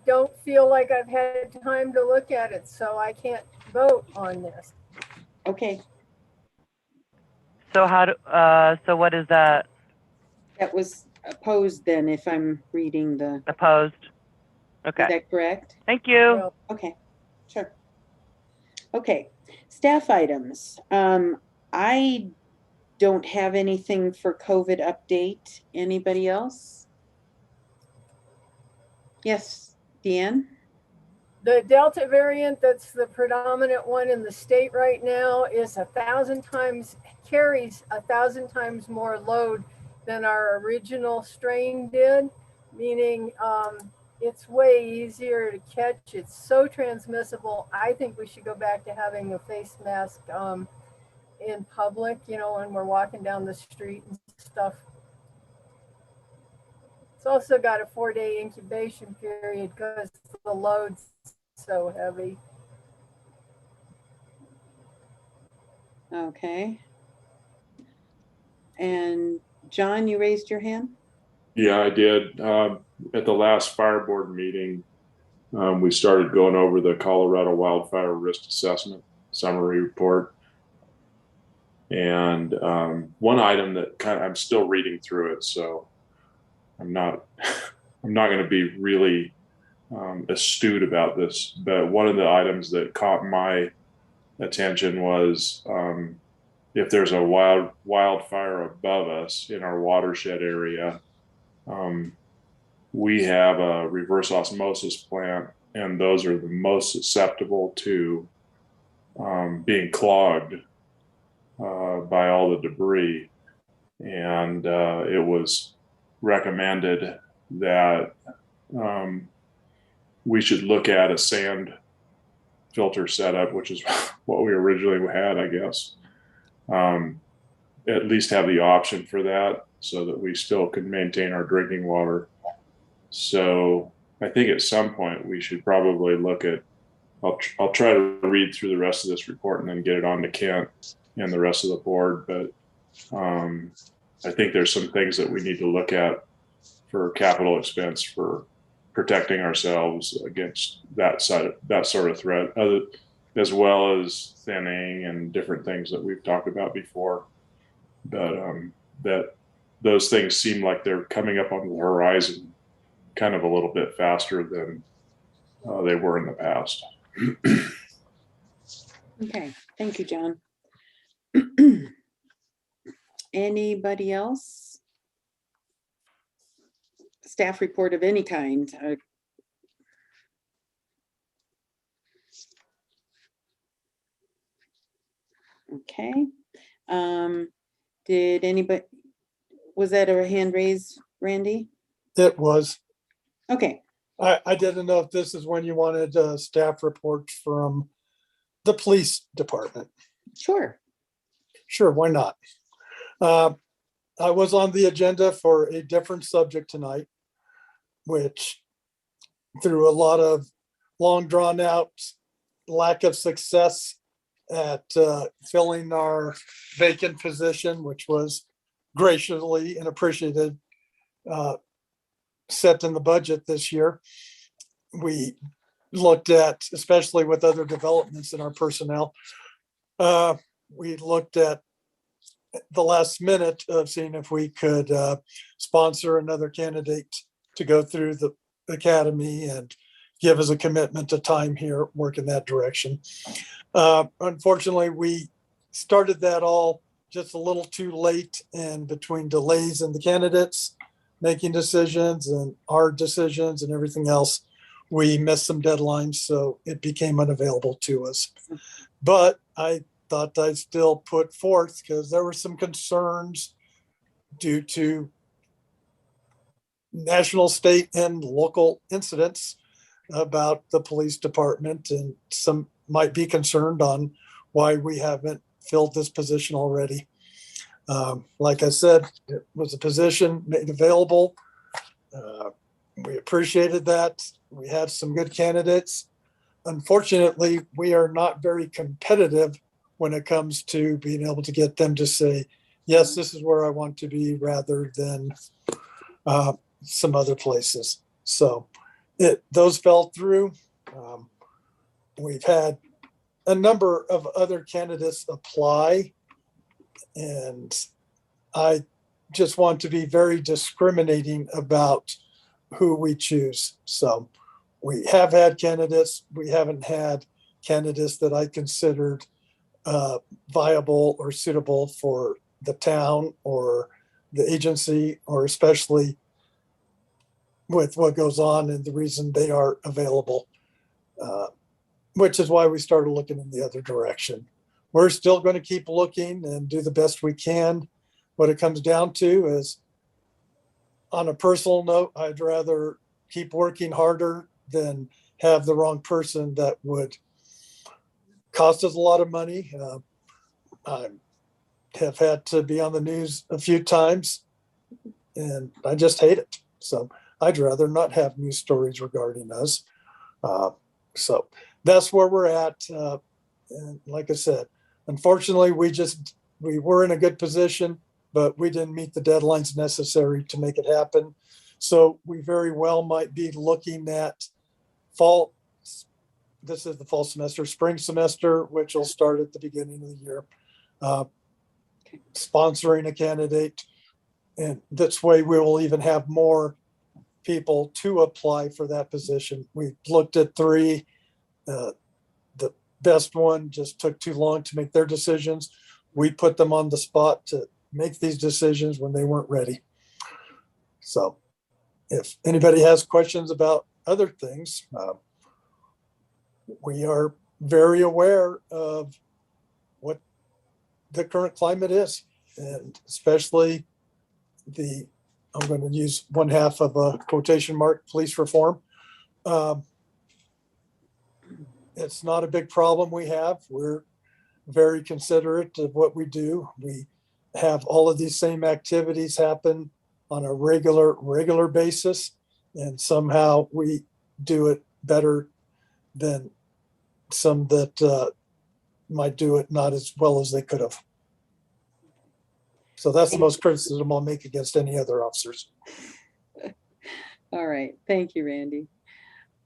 don't feel like I've had time to look at it, so I can't vote on this. Okay, So so what is that? that was opposed then, if I'm reading the, Opposed? is Okay. that correct? Thank you. Well, Okay, sure. Okay, staff items. I don't have anything for COVID update. Anybody else? Yes, Deanne? the Delta variant, that's the predominant one in the state right now, is carries 1,000 times more load than our original strain did, meaning it's way easier to catch. It's so transmissible. I think we should go back to having a face mask in public, when we're walking down the street and stuff. It's also got a 4-day incubation period because the load's so heavy. Okay. And John, you raised your hand? Yeah, I did. At the last fire board meeting, we started going over the Colorado Wildfire Risk Assessment Summary Report. And one item that I'm still reading through it, so I'm not going to be really astute about this. But one of the items that caught my attention was if there's a wildfire above us in our watershed area, we have a reverse osmosis plant, and those are the most susceptible to being clogged by all the debris. And it was recommended that we should look at a sand filter setup, which is what we originally had, I guess. At least have the option for that so that we still can maintain our drinking water. So I think at some point we should probably look at, I'll try to read through the rest of this report and then get it on to Kent and the rest of the board. But I think there's some things that we need to look at for capital expense for protecting ourselves against that sort of threat, as well as thinning and different things that we've talked about before. But that those things seem like they're coming up on the horizon kind of a little bit faster than they were in the past. Okay, thank you, John. Anybody else? Staff report of any kind? Okay. Did anybody, was that a hand raised, Randy? It was. Okay. I didn't know if this is when you wanted staff reports from the police department. Sure. Sure, why not? I was on the agenda for a different subject tonight, which through a lot of long drawn out lack of success at filling our vacant position, which was graciously and appreciated set in the budget this year. We looked at, especially with other developments in our personnel, we looked at the last minute of seeing if we could sponsor another candidate to go through the academy and give us a commitment to time here, work in that direction. Unfortunately, we started that all just a little too late, and between delays in the candidates making decisions and our decisions and everything else, we missed some deadlines, so it became unavailable to us. But I thought I'd still put forth, because there were some concerns due to national, state, and local incidents about the police department, and some might be concerned on why we haven't filled this position already. Like I said, it was a position made available. We appreciated that. We had some good candidates. Unfortunately, we are not very competitive when it comes to being able to get them to say, yes, this is where I want to be, rather than some other places. So those fell through. We've had a number of other candidates apply, and I just want to be very discriminating about who we choose. So we have had candidates. We haven't had candidates that I considered viable or suitable for the town or the agency, or especially with what goes on and the reason they are available, which is why we started looking in the other direction. We're still going to keep looking and do the best we can. What it comes down to is, on a personal note, I'd rather keep working harder than have the wrong person that would cost us a lot of money. I have had to be on the news a few times, and I just hate it. So I'd rather not have news stories regarding us. So that's where we're at. And like I said, unfortunately, we were in a good position, but we didn't meet the deadlines necessary to make it happen. So we very well might be looking at fall. This is the fall semester, spring semester, which will start at the beginning of the year, sponsoring a candidate. And this way we will even have more people to apply for that position. We looked at 3. The best one just took too long to make their decisions. We put them on the spot to make these decisions when they weren't ready. So if anybody has questions about other things, we are very aware of what the current climate is, and especially I'm going to use one half of a quotation mark, police reform. it's not a big problem we have. We're very considerate of what we do. We have all of these same activities happen on a regular basis, and somehow we do it better than some that might do it not as well as they could have. So that's the most criticism I'll make against any other officers. All right. Thank you, Randy.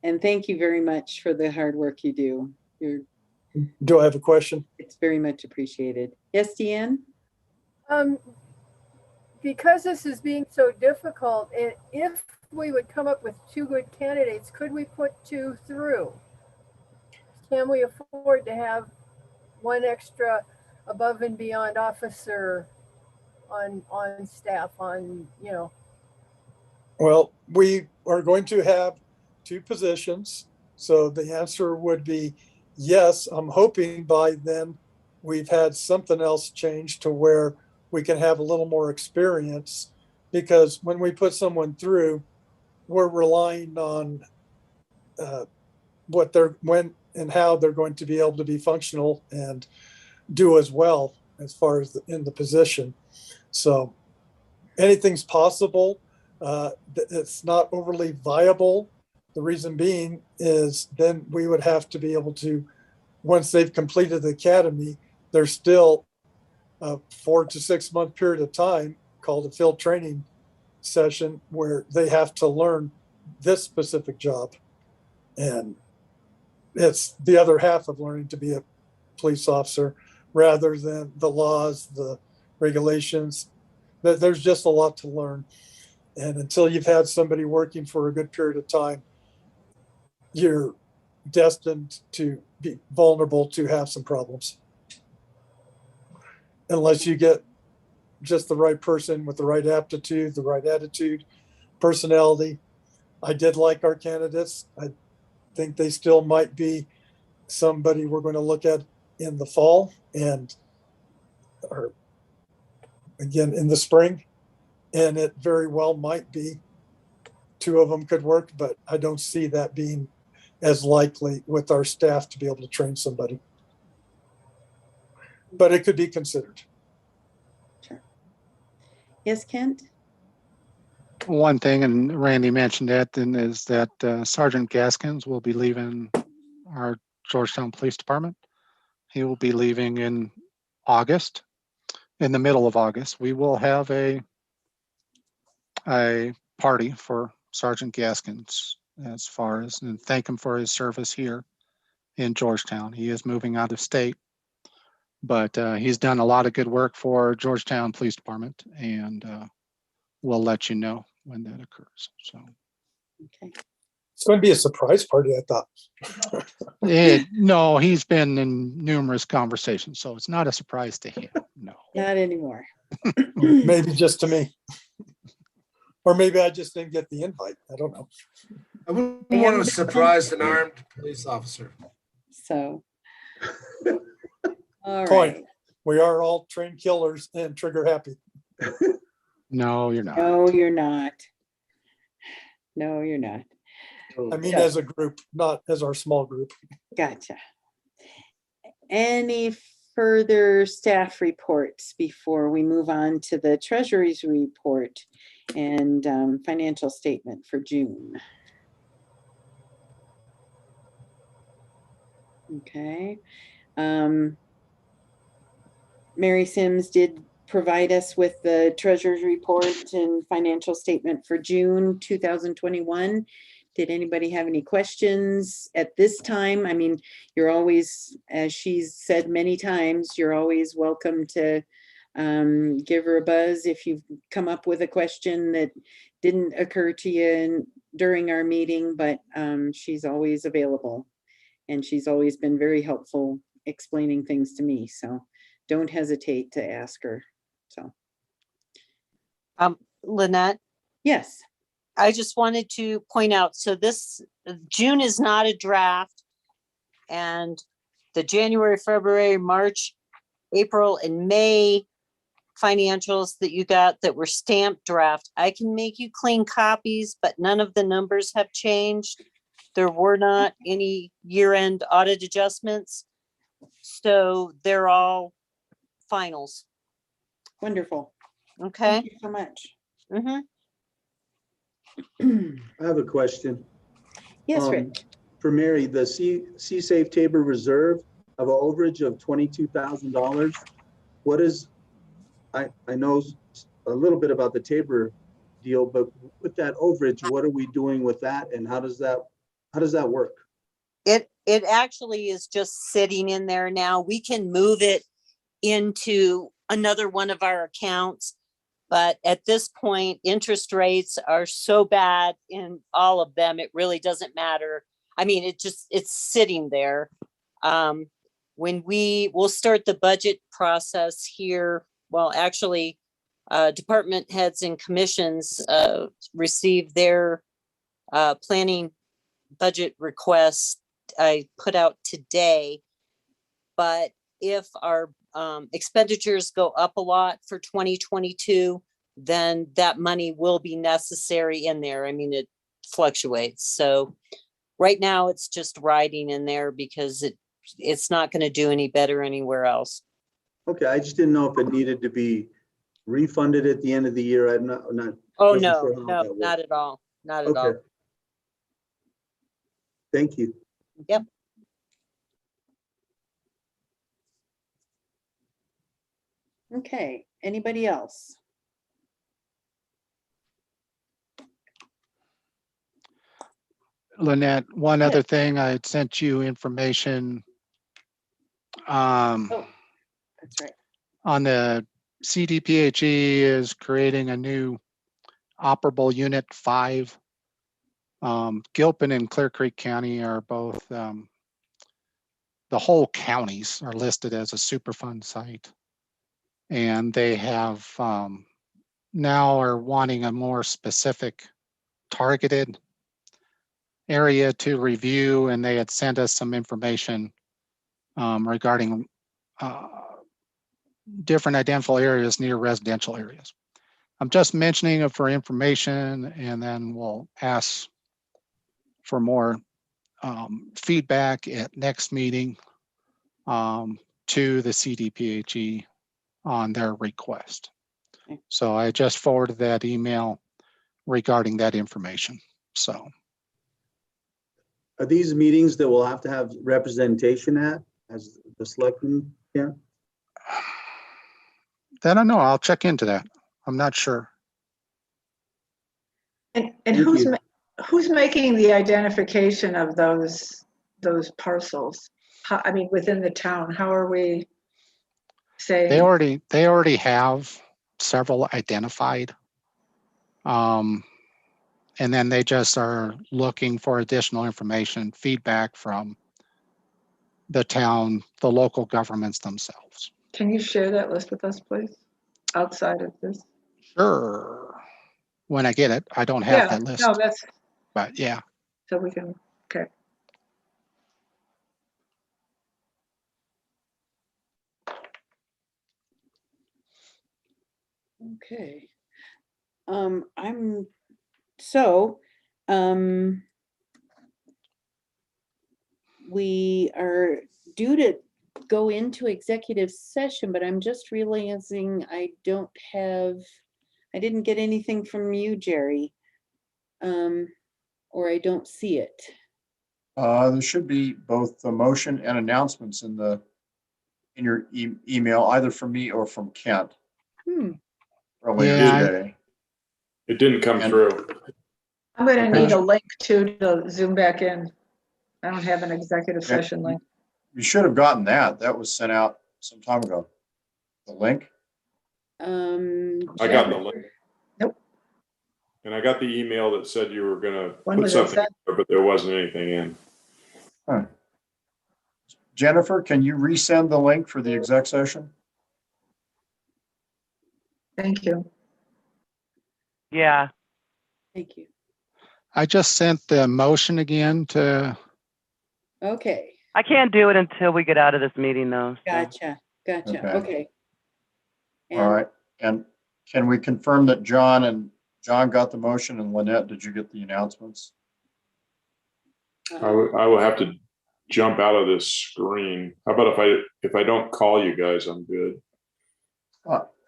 And thank you very much for the hard work you do. Do I have a question? It's very much appreciated. Yes, Deanne? Because this is being so difficult, and if we would come up with 2 good candidates, could we put 2 through? Can we afford to have 1 extra above and beyond officer on staff, Well, we are going to have 2 positions. So the answer would be yes. I'm hoping by then we've had something else change to where we can have a little more experience, because when we put someone through, we're relying on when and how they're going to be able to be functional and do as well as far as in the position. So anything's possible. It's not overly viable. The reason being is then we would have to be able to, once they've completed the academy, there's still a 4 to 6 month period of time called a field training session where they have to learn this specific job. And it's the other half of learning to be a police officer rather than the laws, the regulations. There's just a lot to learn. And until you've had somebody working for a good period of time, you're destined to be vulnerable to have some problems. Unless you get just the right person with the right aptitude, the right attitude, personality. I did like our candidates. I think they still might be somebody we're going to look at in the fall or again in the spring. And it very well might be 2 of them could work, but I don't see that being as likely with our staff to be able to train somebody. But it could be considered. Sure. Yes, Kent? One thing, and Randy mentioned that, and is that Sergeant Gaskins will be leaving our Georgetown Police Department. He will be leaving in August, in the middle of August. We will have a party for Sergeant Gaskins as far as, and thank him for his service here in Georgetown. He is moving out of state, but he's done a lot of good work for Georgetown Police Department, and we'll let you know when that occurs. So, okay. It's going to be a surprise party, I thought. No, he's been in numerous conversations, so it's not a surprise to him. No, not anymore. Maybe just to me. Or maybe I just didn't get the invite. I don't know. I wouldn't want to surprise an armed police officer. So, all Point. right. We are all trained killers and trigger happy. No, you're not. No, you're not. No, you're not. I mean, as a group, not as our small group. Gotcha. Any further staff reports before we move on to the Treasury's report and financial statement for June? Okay. Mary Sims did provide us with the Treasurer's report and financial statement for June 2021. Did anybody have any questions at this time? I mean, you're always, as she's said many times, you're always welcome to give her a buzz if you've come up with a question that didn't occur to you during our meeting, but she's always available. And she's always been very helpful explaining things to me. So don't hesitate to ask her. So. Lynette? Yes. I just wanted to point out, so this June is not a draft, and the January, February, March, April, and May financials that you got that were stamped draft, I can make you clean copies, but none of the numbers have changed. There were not any year-end audit adjustments. So they're all finals. Wonderful. Okay. Thank you so much. Mm-hmm. I have a question. Yes, Rick. For Mary, the Sea Safe Tabor Reserve of an overage of $22,000. What is, I know a little bit about the Tabor deal, but with that overage, what are we doing with that, and how does that work? It actually is just sitting in there now. We can move it into another one of our accounts. But at this point, interest rates are so bad in all of them, it really doesn't matter. I mean, it's sitting there. When we'll start the budget process here, well, actually, department heads and commissions receive their planning budget requests I put out today. But if our expenditures go up a lot for 2022, then that money will be necessary in there. I mean, it fluctuates. So right now it's just riding in there because it's not going to do any better anywhere else. Okay, I just didn't know if it needed to be refunded at the end of the year. I'm not. Oh, wasn't no, sure how no, that worked. not at all. Not at Okay. all. Thank you. Yep. Okay, anybody else? Lynette, one other thing, I had sent you information Oh, that's right. on the CDPHE is creating a new operable Unit 5. Gilpin and Clear Creek County are both, the whole counties are listed as a Superfund site. And they have now are wanting a more specific targeted area to review, and they had sent us some information regarding different identifiable areas near residential areas. I'm just mentioning it for information, and then we'll ask for more feedback at next meeting to the CDPHE on their request. Okay. So I just forwarded that email regarding that information. So Are these meetings that we'll have to have representation at as the selectmen? Yeah. I don't know. I'll check into that. I'm not sure. And Thank who's you. who's making the identification of those parcels? I mean, within the town, how are we saying? They already have several identified. And then they just are looking for additional information, feedback from the town, the local governments themselves. Can you share that list with us, please? Outside of this. Sure. When I get it, I don't have that list. No, that's, but yeah. so we can, okay. Okay. So, we are due to go into executive session, but I'm just realizing I didn't get anything from you, Jerry. Or I don't see it. There should be both the motion and announcements in your email, either from me or from Kent. Earlier today. It didn't come through. I'm going to need a link to zoom back in. I don't have an executive session link. You should have gotten that. That was sent out some time ago. The link? I got the link. Nope. And I got the email that said you were going to When put was it something sent? in there, but there wasn't anything in. Huh. Jennifer, can you resend the link for the exec session? Thank you. Yeah. Thank you. I just sent the motion again to. Okay. I can't do it until we get out of this meeting though. So. Gotcha. Okay. All right. And can we confirm that John got the motion, and Lynette, did you get the announcements? I will have to jump out of this screen. How about if I don't call you guys, I'm good.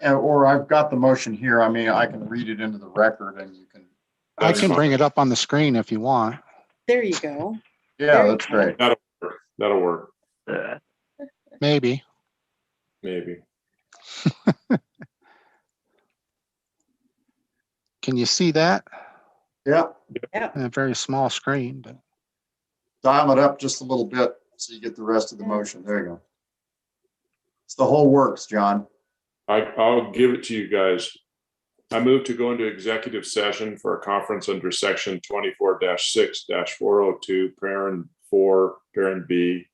Or I've got the motion here. I mean, I can read it into the record and you can. I can bring it up on the screen if you want. There you go. Yeah, that's great. That'll work. Maybe. Maybe. Can you see that? Yeah. Yeah. A very small screen, but Dial it up just a little bit so you get the rest of the motion. There you go. It's the whole works, John. I'll give it to you guys. I move to go into executive session for a conference under section 24-6-402, parent 4, parent B,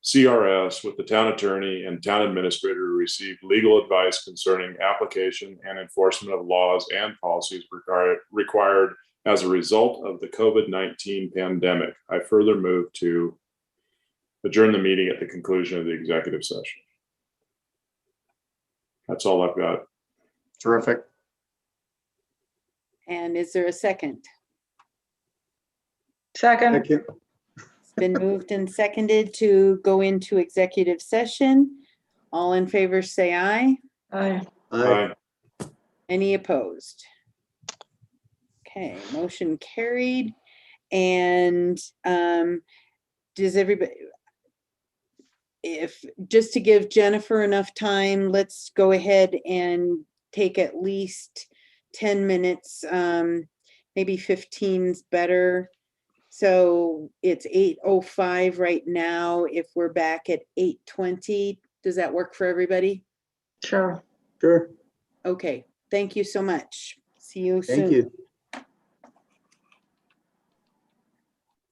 CRS with the town attorney and town administrator to receive legal advice concerning application and enforcement of laws and policies required as a result of the COVID-19 pandemic. I further move to adjourn the meeting at the conclusion of the executive session. That's all I've got. Terrific. And is there a second? Second. Thank you. It's been moved and seconded to go into executive session. All in favor, say aye. Aye. Aye. Any opposed? Okay, motion carried. And does everybody, just to give Jennifer enough time, let's go ahead and take at least 10 minutes, maybe 15's better. So it's 8:05 right now. If we're back at 8:20, does that work for everybody? Sure. Sure. Okay, thank you so much. See you soon. Thank you.